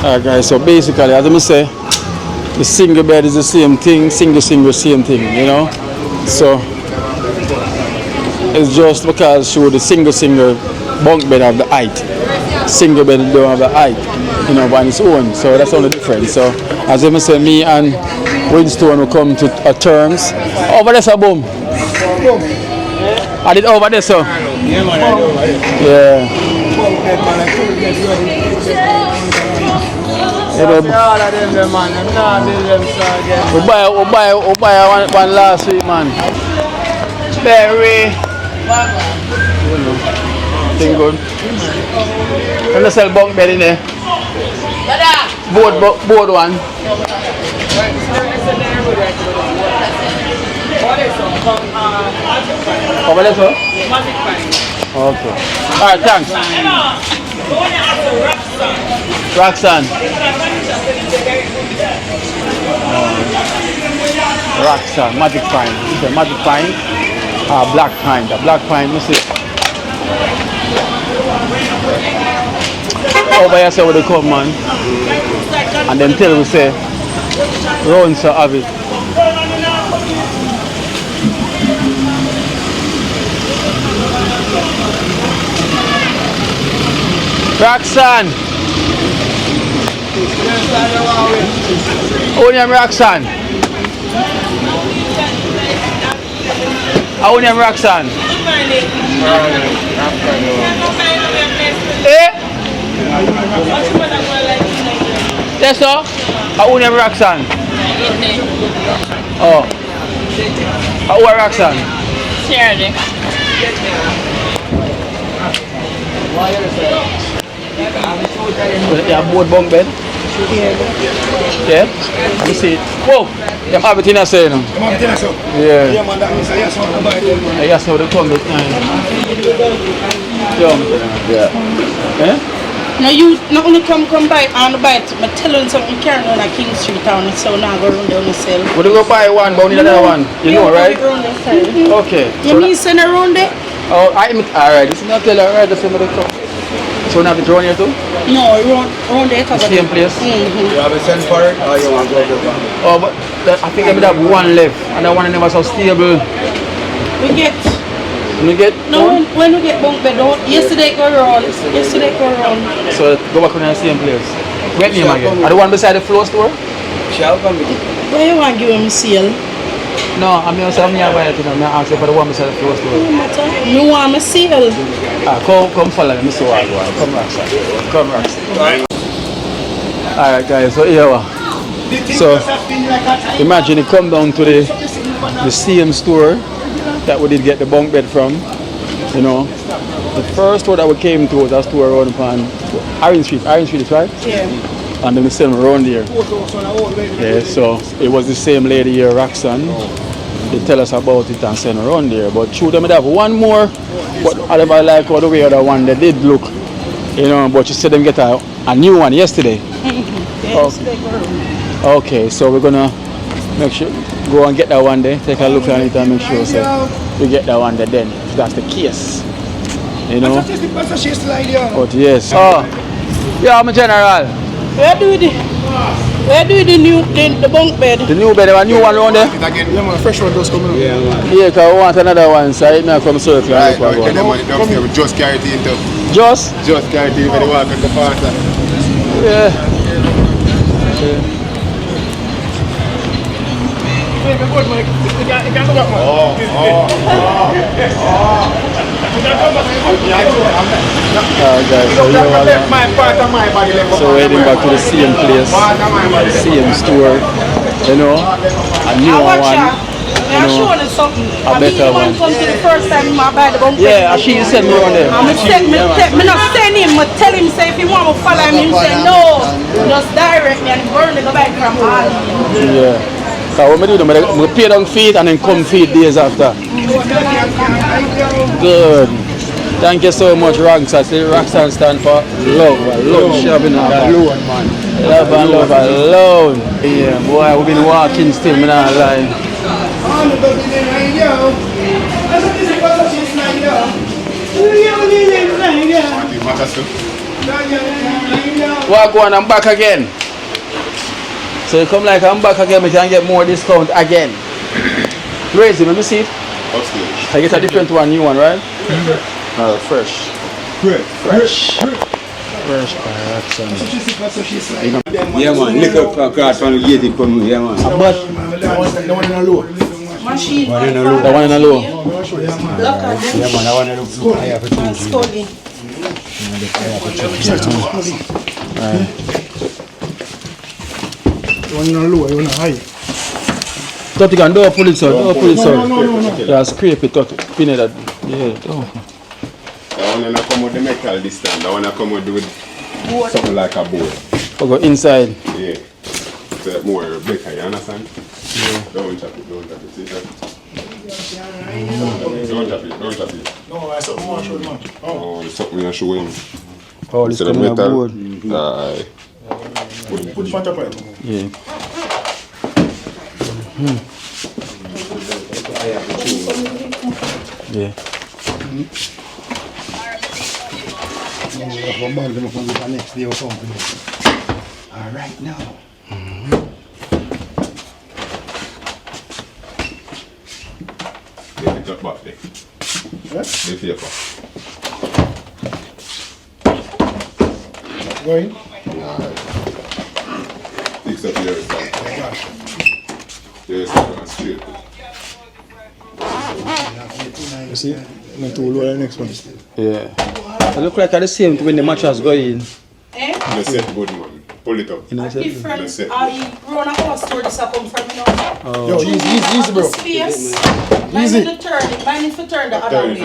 Alright guys, so basically, as I say, the single bed is the same thing, single, same thing, you know? So, it's just because show the single bunk bed have the height. Single bed don't have the height, you know, on its own. So that's all the difference. So as I say, me and Winston will come to terms. Over there, sir, boom. I did over there, sir. Yeah. You know, we buy one last week, man. Very. Thing good. Can you sell bunk bed in there? Board one. Over there, sir? Okay. Alright, thanks. Roxanne. Roxanne, magic pine. This is a magic pine. Black pine. The black pine, you see. Over here say where they come, man. And then tell we say round so have it. Roxanne. How name Roxanne? How name Roxanne? Eh? Yes, sir? How name Roxanne? Oh. How are Roxanne? Shirley. Yeah, board bunk bed. Yeah? Let me see it. Whoa! You have it in a say, you know? Yeah. Yes, how they come this time. Yeah. Eh? Now you not only come buy on the bite, but tell you something you carry on a King Street town, so now go run down the cell. Would you go buy one, but only another one? You know, right? Okay. You mean send around there? Oh, alright, this is not tell alright, that's another come. So now have it around here too? No, around there. The same place? You have a sense for it or you want to go to the Oh, but I think I would have one left, and that one never so stable. We get. When you get? No, when we get bunk bed, yesterday go around. So go back on the same place? What name again? Are the one beside the floor store? Why you want to give him a seal? No, I mean, I'm here by it, I'm asking for the one beside the floor store. No matter. You want a seal? Come follow me, Mr. Wagwan. Come Roxanne. Come Roxanne. Alright guys, so here we are. So imagine you come down to the same store that we did get the bunk bed from. You know, the first store that we came to was a store around upon Iron Street, is right? Yeah. And then the same around here. Yeah, so it was the same lady here, Roxanne. They tell us about it and send around there. But shoot, I have one more. But I never like how the way other one they did look. You know, but you said them get a new one yesterday. Okay, so we're gonna make sure go and get that one there, take a look at it and make sure we get that one there then, if that's the case. You know? But yes. Oh, yeah, I'm a general. Where do the bunk bed? The new bed, a new one around there? Yeah, man, fresh one just coming up. Yeah, because we want another one, so it may come circle. Right, just carry it into. Just carry it when you walk at the park. Yeah. Guys, so we're heading back to the same place, the same store, you know, a new one, you know, a better one. Come to the first time I buy the bunk bed. Yeah, she said me on there. I'm not send him, but tell him say if he want to follow him, say no, just direct me and burn the go back from all. Yeah. So what I do, I pay down feet and then come feed days after. Good. Thank you so much, Roxanne. Roxanne stand for love. Shoving up. Love and love alone. Yeah, boy, we've been walking still, I'm not lying. Walk on, I'm back again. So you come like I'm back again, we can get more discount again. Crazy, let me see it. Upstairs. I get a different one, new one, right? Fresh. Fresh. Yeah, man. Look up for card from the gate. Come here, man. The one in the low. Machine. The one in the low. Yeah, man. I want to look higher for The one in the low, you want to high. Thought you can do a pull it out. No. Yeah, scrape it, pin it. Yeah. I want to come with the metal this time. I want to come with something like a board. Go inside. Yeah. It's more better, you understand? Yeah. Don't tap it. See that? Don't tap it. No, I said more show much. Oh, it's something I'm showing. Oh, this is metal. board. Put the front up right. Yeah. Yeah. Next day or something. All right now. They pick up back there. The paper. Going? Alright. Fix up your side. Your side and straight. You see? I'm too low the next one. Yeah. It look like the same when the mattress go in. You set good man. Pull it up. Different. I run a house store this come from, you know. Oh. Yo, easy, bro. Space. Easy. Mine to turn the other way.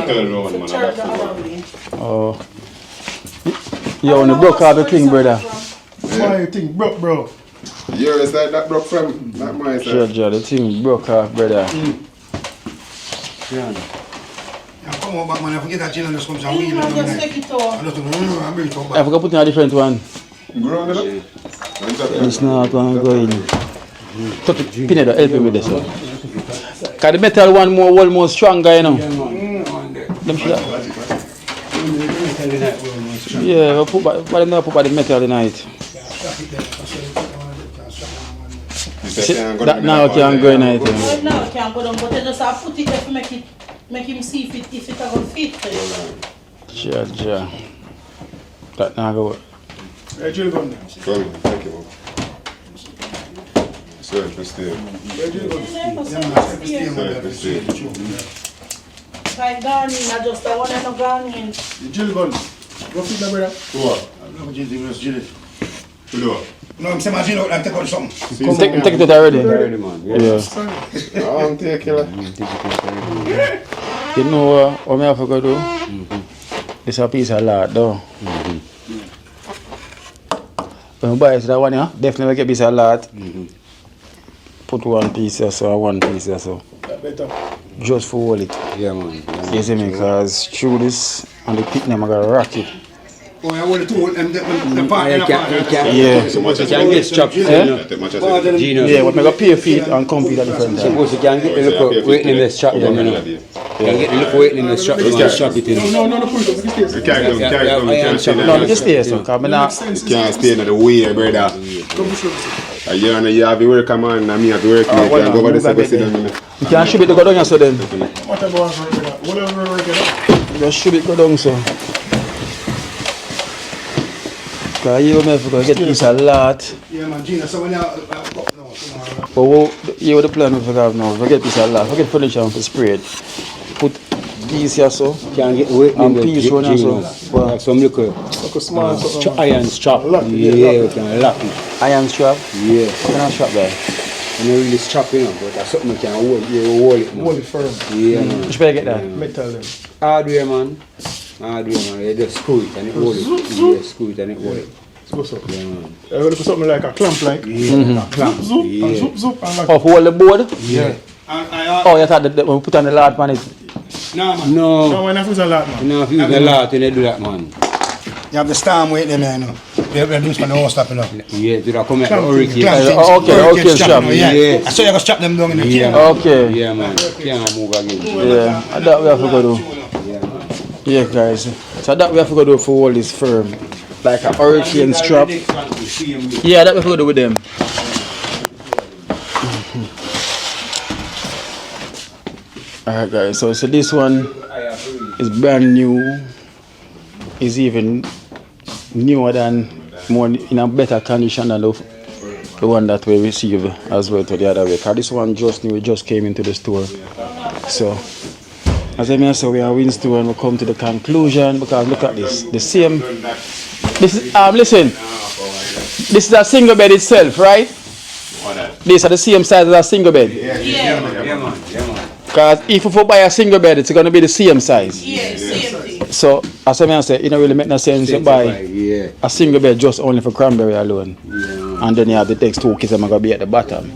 Oh. You want to broke out the thing, brother. Why you think broke, bro? Yours like that broke from, not my side. Sure, the thing broke off, brother. Yeah, come on back, man. I forget that channel just comes out. Just take it off. I forgot put in a different one. Ground it up. It's not one going. Put it, pin it, help me with this one. Cause the metal one more stronger, you know. Them should have. Yeah, we'll put by the metal in it. That now can go in it. Now can go down, but I just have put it there to make him see if it will fit. Sure. That now go. Come, thank you. Sorry for staying. Sorry for staying. Like gardening, I just I want to know gardening. Jill gun. Go fit my brother. What? I'm not going to Jill. Hello. No, I'm saying my Jill out and take out something. Take it already. Already, man. Yeah. I'm taking it. You know what I have to go do? This a piece of lard though. When you buy that one, yeah, definitely get a piece of lard. Put one piece or so, one piece or so. Better. Just for hold it. Yeah, man. You see me? Because through this and the pit name I got rock it. Oh, I want to and the part. Yeah. So much as you can get strapped. Gino. Yeah, but I got pay feet and compete at different time. Suppose you can get the look weight in the strap them, you know. You can get the look weight in the strap them and strap it in. No, pull it up. You can't stay. No, just stay so. Because You can't stay in the way, brother. You have to work, man, and me have to work. You can't go over the sit down. You can't shoot it to go down so then. Whatever we're working out. Just shoot it go down so. Because you have to get this a lot. Yeah, man, Gina, so when you But what you have the plan we have now? We get this a lot. We get furniture and spray it. Put these here so. Can get weight in the piece one so. Like some little small iron strap. Yeah, you can lock it. Iron strap? Yeah. Iron strap there. You know really strap, you know, but that's something you can hold. You hold it. hold it firm. Yeah, man. Which way you get that? Metal them. Hardware, man. You just screw it and it hold it. Yeah, screw it and it hold it. Go so. Yeah, man. I'm going to put something like a clamp like. Yeah, clamp. Zoop, Yeah. and zoop, and like. Oh, hold the board? Yeah. Oh, you thought that when we put on the lard on it? No, man. No. No, when I use a lot, man. No, if you use a lot, you don't do that, man. You have the storm weight them, you know. You have to from the horse stop, you know. Yeah, do that come like the hurricane. Okay, strap. Yeah. So you got to strap them down in the Yeah. Okay. Yeah, man. Can't move again. Yeah, that we have to go do. Yeah, man. Yeah, guys. So that we have to go do for all this firm. Like a hurricane strap. Yeah, that we have to go do with them. Alright guys, so this one is brand new. Is even newer than, more in a better condition than the one that we received as well to the other way. Cause this one just new, it just came into the store. So as I mentioned, we are Winston and we come to the conclusion because look at this. The same this is listen. This is a single bed itself, right? These are the same size as a single bed. Yeah, man. Because if you buy a single bed, it's going to be the same size. Yeah, same thing. So, as I say, it don't really make no sense to buy a single bed just only for Cranberry alone. Yeah. And then you have the next two kids that are going to be at the bottom.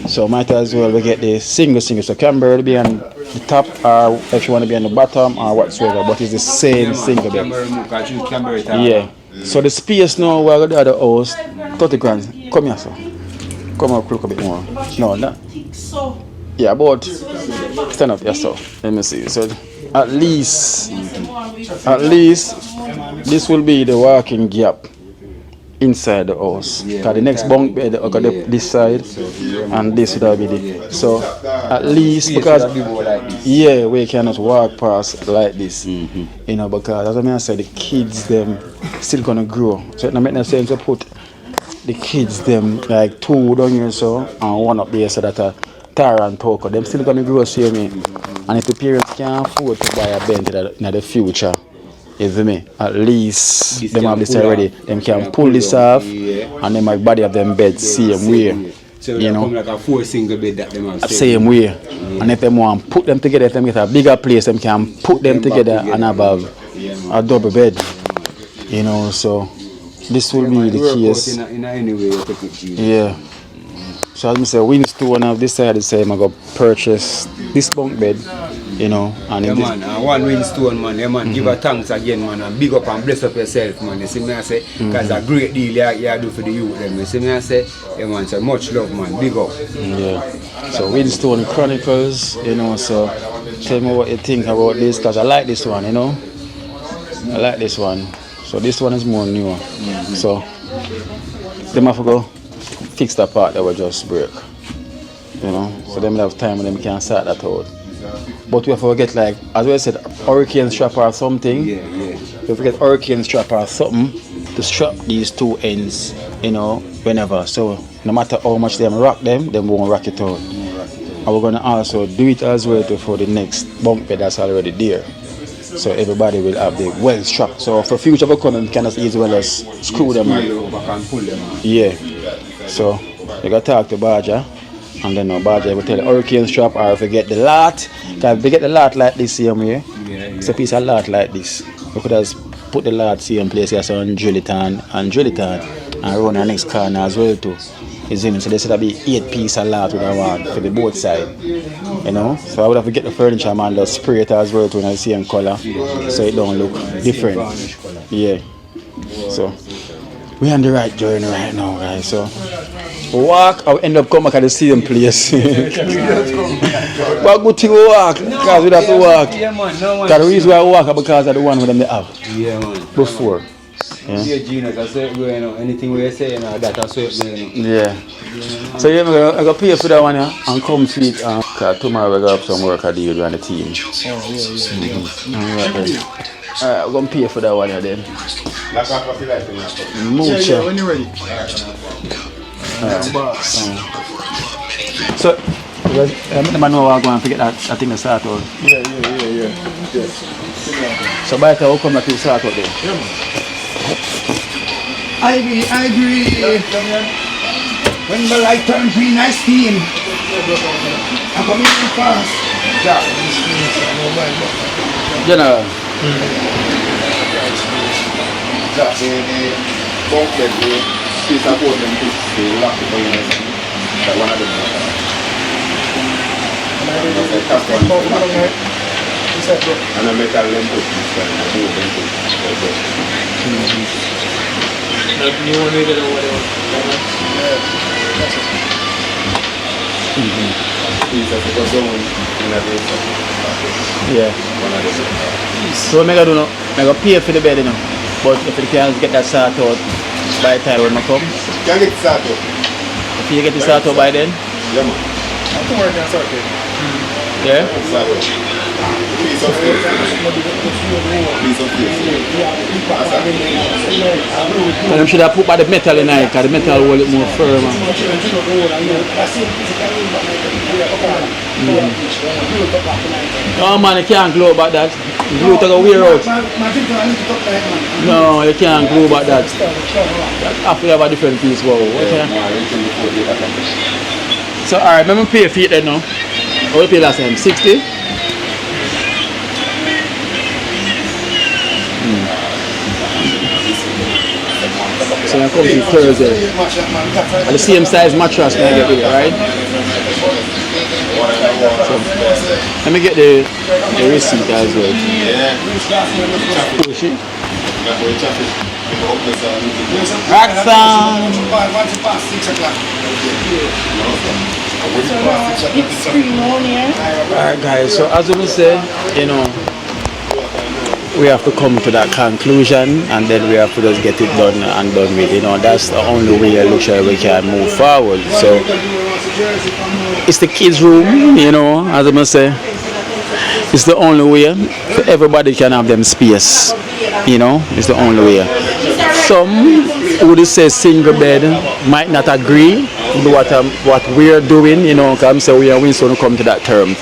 So, might as well we get the single. So, Cranberry will be on the top, or if you want to be on the bottom, or whatsoever. But it's the same single bed. Yeah. So, the space now, we're going to the other house, 30 grand. Come here, sir. Come up, look a bit more. No, no. Yeah, but stand up yourself. Let me see. So at least this will be the walking gap inside the house. Because the next bunk bed got this side and this would be the. So at least because yeah, we cannot walk past like this. You know, because as I said, the kids them still gonna grow. So it don't make no sense to put the kids them like two down here so and one up there so that Tara and Toko, them still gonna grow see me. And if the parents can't afford to buy a Bentley in the future, you feel me? At least them have this already. Them can pull this off and them might body of them beds same way. So you know, come like a 4 single bed that them have same way. And if them want to put them together, if them get a bigger place, them can put them together and have a double bed. You know, so this will be the case. In any way you take it. Yeah. So as I say, Winston have decided to say I'm going to purchase this bunk bed, you know. And yeah, man, one Winston, man. Yeah, man, give a thanks again, man, and big up and bless up yourself, man. You see me, I say, because a great deal you do for the youth, them. You see me, I say, yeah, man, so much love, man, big up. Yeah. So Winston Chronicles, you know, so tell me what you think about this, because I like this one, you know. I like this one. So this one is more new. So, them have to go fix that part that we just break, you know, so them have time and them can sort that out. But we have to get like, as we said, hurricane strap or something. We have to get hurricane strap or something to strap these two ends, you know, whenever. So no matter how much them rock them won't rock it out. And we're gonna also do it as well for the next bunk bed that's already there. So everybody will have the well strapped. So for future coming, we can as easy well as screw them on. Yeah. So you gotta talk to Badger, and then Badger will tell the hurricane strap, or if you get the lot, because if you get the lot like this same way, it's a piece of lot like this. We could just put the lot same place here, so and drill it on and run the next corner as well too. Is in, so there should be 8 pieces of lot with I want for the both side, you know. So I would have to get the furniture man to spray it as well to in the same color, so it don't look different. Yeah. So we're on the right journey right now, guys. So walk, I'll end up coming back at the same place. But good thing we walk, because we have to walk. Because the reason why I walk is because of the one with them they have before. Yeah, Genius, I say, you know, anything we say, you know, that I say, you know. Yeah. So yeah, I'm going to pay for that one here and come see it. Because tomorrow we're going to have some work I do on the team. Oh, yeah. Alright, we're going to pay for that one here then. Mucho. When you're ready. So, the man know I'm going to get that thing to start out. Yeah. So by the time we come back to start out then? Yeah, man. I agree. When the light turns green, I steam. I'm coming in fast. General. That the bunk bed, the piece of wood and push the lock it on that one of them. And I make a lamp push this time, I move them push. Like new one with it or whatever. Yeah. So I do I pay for the bed, you know. But if you can get that start out by the time when I come. Can get start out. If you get the start out by then? Yeah, man. I can work on start it. Yeah? Start out. Piece of face. Piece of face. And I should have put by the metal in it, because the metal will look more firm. Oh man, you can't glue about that. Glue to go wear out. No, you can't glue about that. After you have a different piece, wow. Okay. So alright, let me pay for it then now. What did you pay last time? 60? So I come to Thursday. And the same size mattress when I get here, right? So, let me get the receipt as well. Push it. Roxanne! Alright guys, so as we say, you know, we have to come to that conclusion, and then we have to just get it done and done with. You know, that's the only way I look sure we can move forward. So it's the kids' room, you know, as I must say. It's the only way so everybody can have them space. You know, it's the only way. Some would say single bed might not agree with what we're doing, you know, because we are soon come to that term.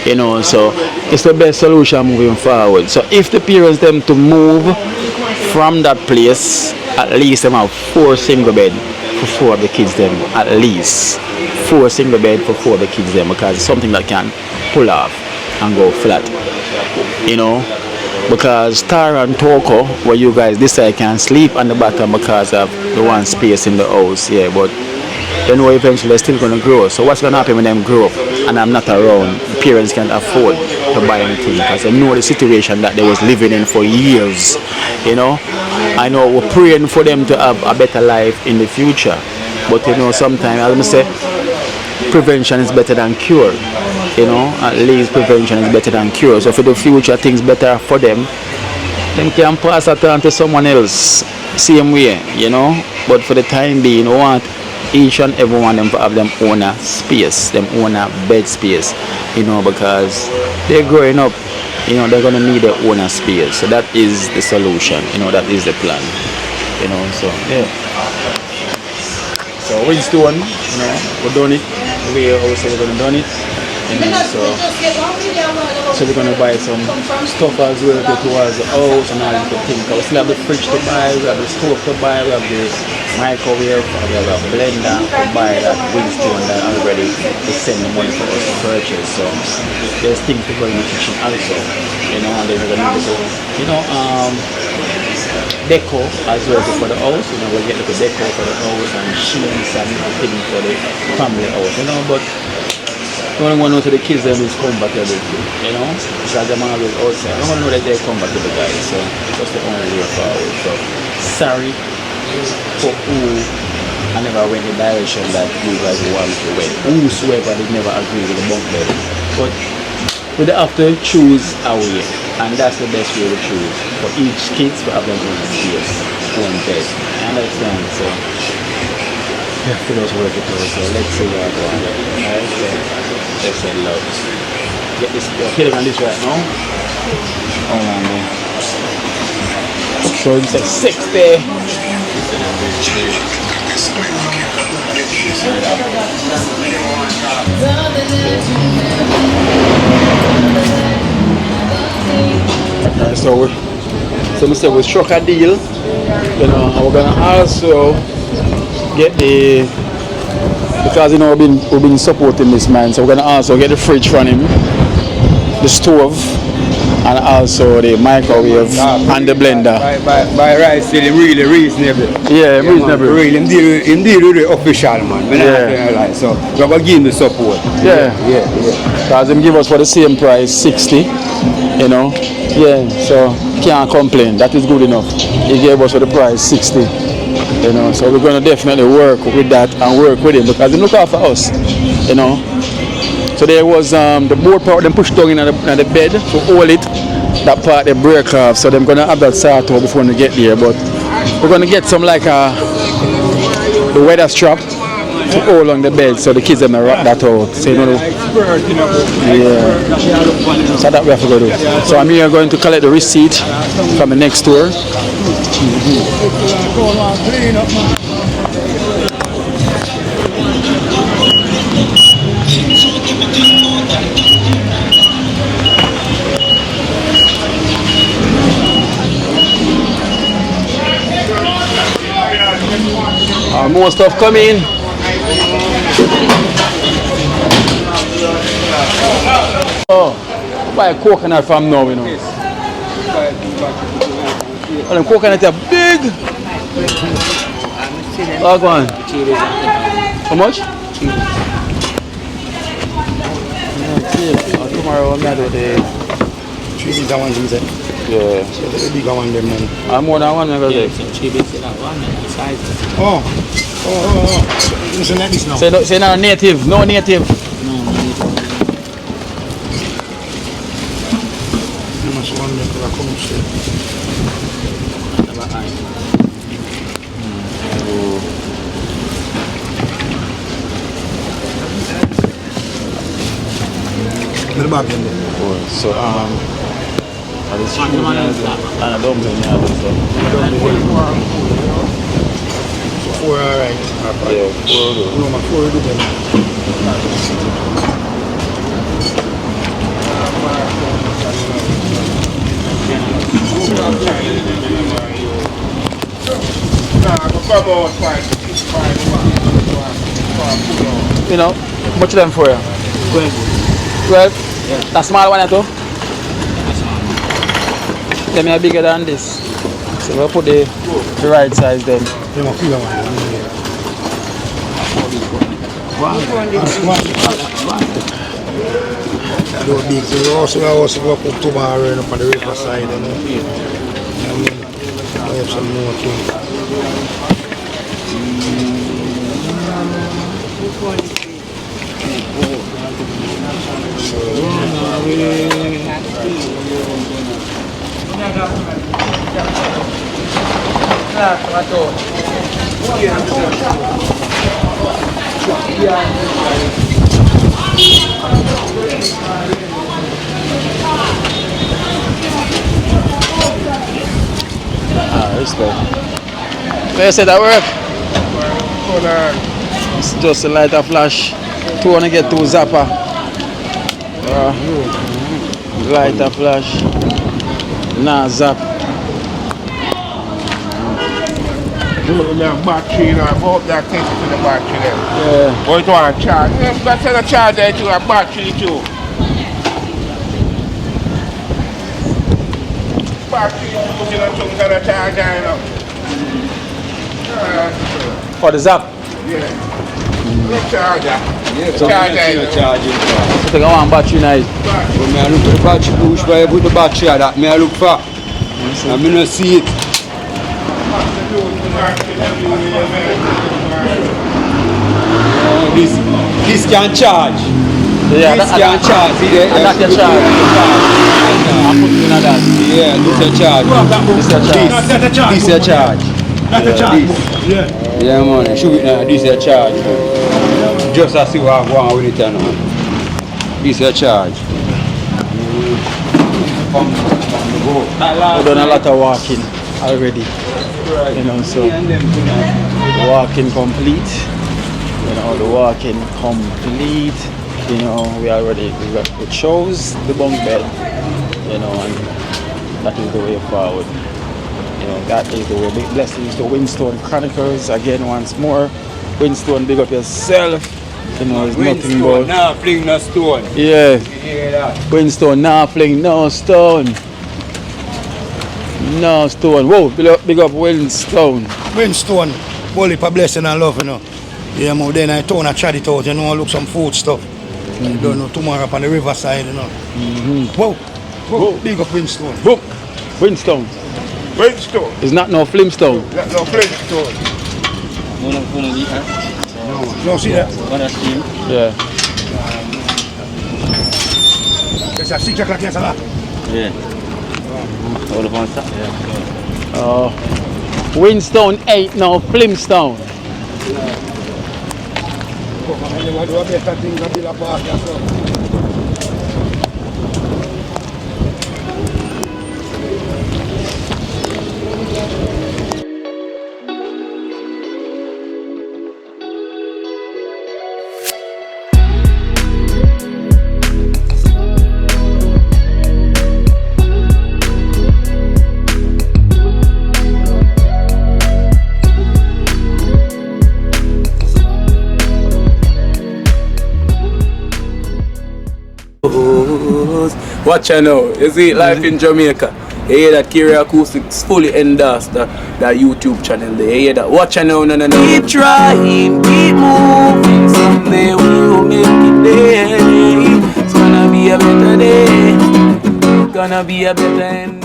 You know, so it's the best solution moving forward. So if the parents them to move from that place, at least them have 4 single bed for 4 of the kids them. At least 4 single bed for 4 of the kids them, because it's something that can pull off and go flat. You know, because Tara and Toko, where you guys decide can sleep on the bottom because of the one space in the house, yeah, but you know eventually they're still going to grow. So what's going to happen when them grow up and I'm not around? Parents can't afford to buy anything because they know the situation that they was living in for years. You know, I know we're praying for them to have a better life in the future, but you know sometimes as I say, prevention is better than cure. You know, at least prevention is better than cure. So for the future things better for them can pass it on to someone else same way, you know. But for the time being, we want each and every one of them to have them own a space, them own a bed space, you know, because they're growing up, you know, they're gonna need their own space. So that is the solution, you know, that is the plan. you know, so yeah. So Winston, you know, we're done it. We also we're gonna done it. You know, so we're gonna buy some stuff as well towards the house and all you can think. We still have the fridge to buy, we have the stove to buy, we have the microwave, we have a blender to buy that Winston that already to send the money for us to purchase. So there's things to go in the kitchen also. You know, and then we're gonna do, you know, deco as well for the house. You know, we'll get like a deco for the house and sheets and things for the family house, you know, but I don't want to know to the kids them is compatible, you know, because they're always outside. I don't want to know that they're compatible guys, so that's the only way forward. So sorry for who I never went the direction that you guys want to went. Whosoever did never agree with the bunk bed. But we have to choose a way, and that's the best way to choose. For each kids to have their own space, own bed. I understand, so you have to just work it out. So let's see what we're going to do. Alright, so let's say love. Get this, hit on this right now. Oh man. So it's like 60. Alright, so we said we struck a deal, you know, and we're gonna also get the, because you know we've been supporting this man, so we're gonna also get the fridge from him, the stove, and also the microwave and the blender. By right, still really reasonable. Yeah, reasonable. Man, really, him deal with the official man. Yeah. So we're gonna give him the support. Yeah. Because him give us for the same price, 60. You know. Yeah. So can't complain. That is good enough. He gave us for the price 60. You know. So we're gonna definitely work with that and work with him because he look after us. You know. So there was the board part them pushed down in the bed to hold it. That part they break off, so they're gonna have that sort out before we get there. But we're gonna get some like the weather strap to hold on the bed, so the kids them rock that out. So you know, yeah. So that we have to go do. So I'm here going to collect the receipt from the next store. More stuff coming. Oh, buy a coconut from now, you know. Oh, the coconut are big. Oh, go on. How much? Tomorrow I'm going to do the 3 big ones, is it? Yeah. So the bigger one, them man. I'm more than one, I'm going to say. Oh. Listen like this now. Say no native, no native. No native. You must want them to come straight. The back end. So I just and I don't bring it so. 4 alright. Yeah, 4 do. No, my 4 do them. You know, much of them for you? 12? Yeah. That small one too? Them are bigger than this. So we'll put the right size then. Those big, so we also go up tomorrow and up on the river side and we have some more too. Respect. So you said that work? Hold on. It's just a lighter flash. 2 wanna get 2 zapper. Lighter flash. Nah zap. The battery, I hope that takes to the battery there. Yeah. But it want to charge. That's a charger to a battery too. Battery, you know, to the charger, you know. For the zap? Yeah. The charger. Yeah, charger. So take one battery night. When I look for the battery push, where I put the battery that I look for. I may not see it. This can charge. Yeah, this can charge. And that can charge. I put it in that. Yeah, this is a charge. This is a charge. That's a charge. Yeah. Yeah, man. Shoot it now. This is a charge. Just to see what I want with it now. This is a charge. We've done a lot of walking already. You know, so walking complete. You know, the walking complete. You know, we chose the bunk bed. You know, and that is the way forward. You know, that is the way. Big blessings to Winstone Chronicles again once more. Winstone, big up yourself. You know, it's nothing but now fling no stone. yeah. You hear that? Winstone now fling no stone. No stone. Whoa, big up Winstone. Winstone, whole heap of blessing and love, you know. Yeah, man, then I turn and chat it out, you know, look some food stuff. You don't know, tomorrow up on the riverside, you know. Whoa, whoa, big up Winstone. Boom. Winstone. Winstone. It's not no Flimstone. No Flintstone. No, see that? Yeah. It's a 6 o'clock, yes, a lot. Winstone ain't no Flimstone. Watch I know, you see life in Jamaica. You hear that Kerry Acoustics fully endorsed that YouTube channel there. You hear that? Watch I know, no. Keep trying, keep moving. Someday we will make it there. It's gonna be a better day. Gonna be a better end.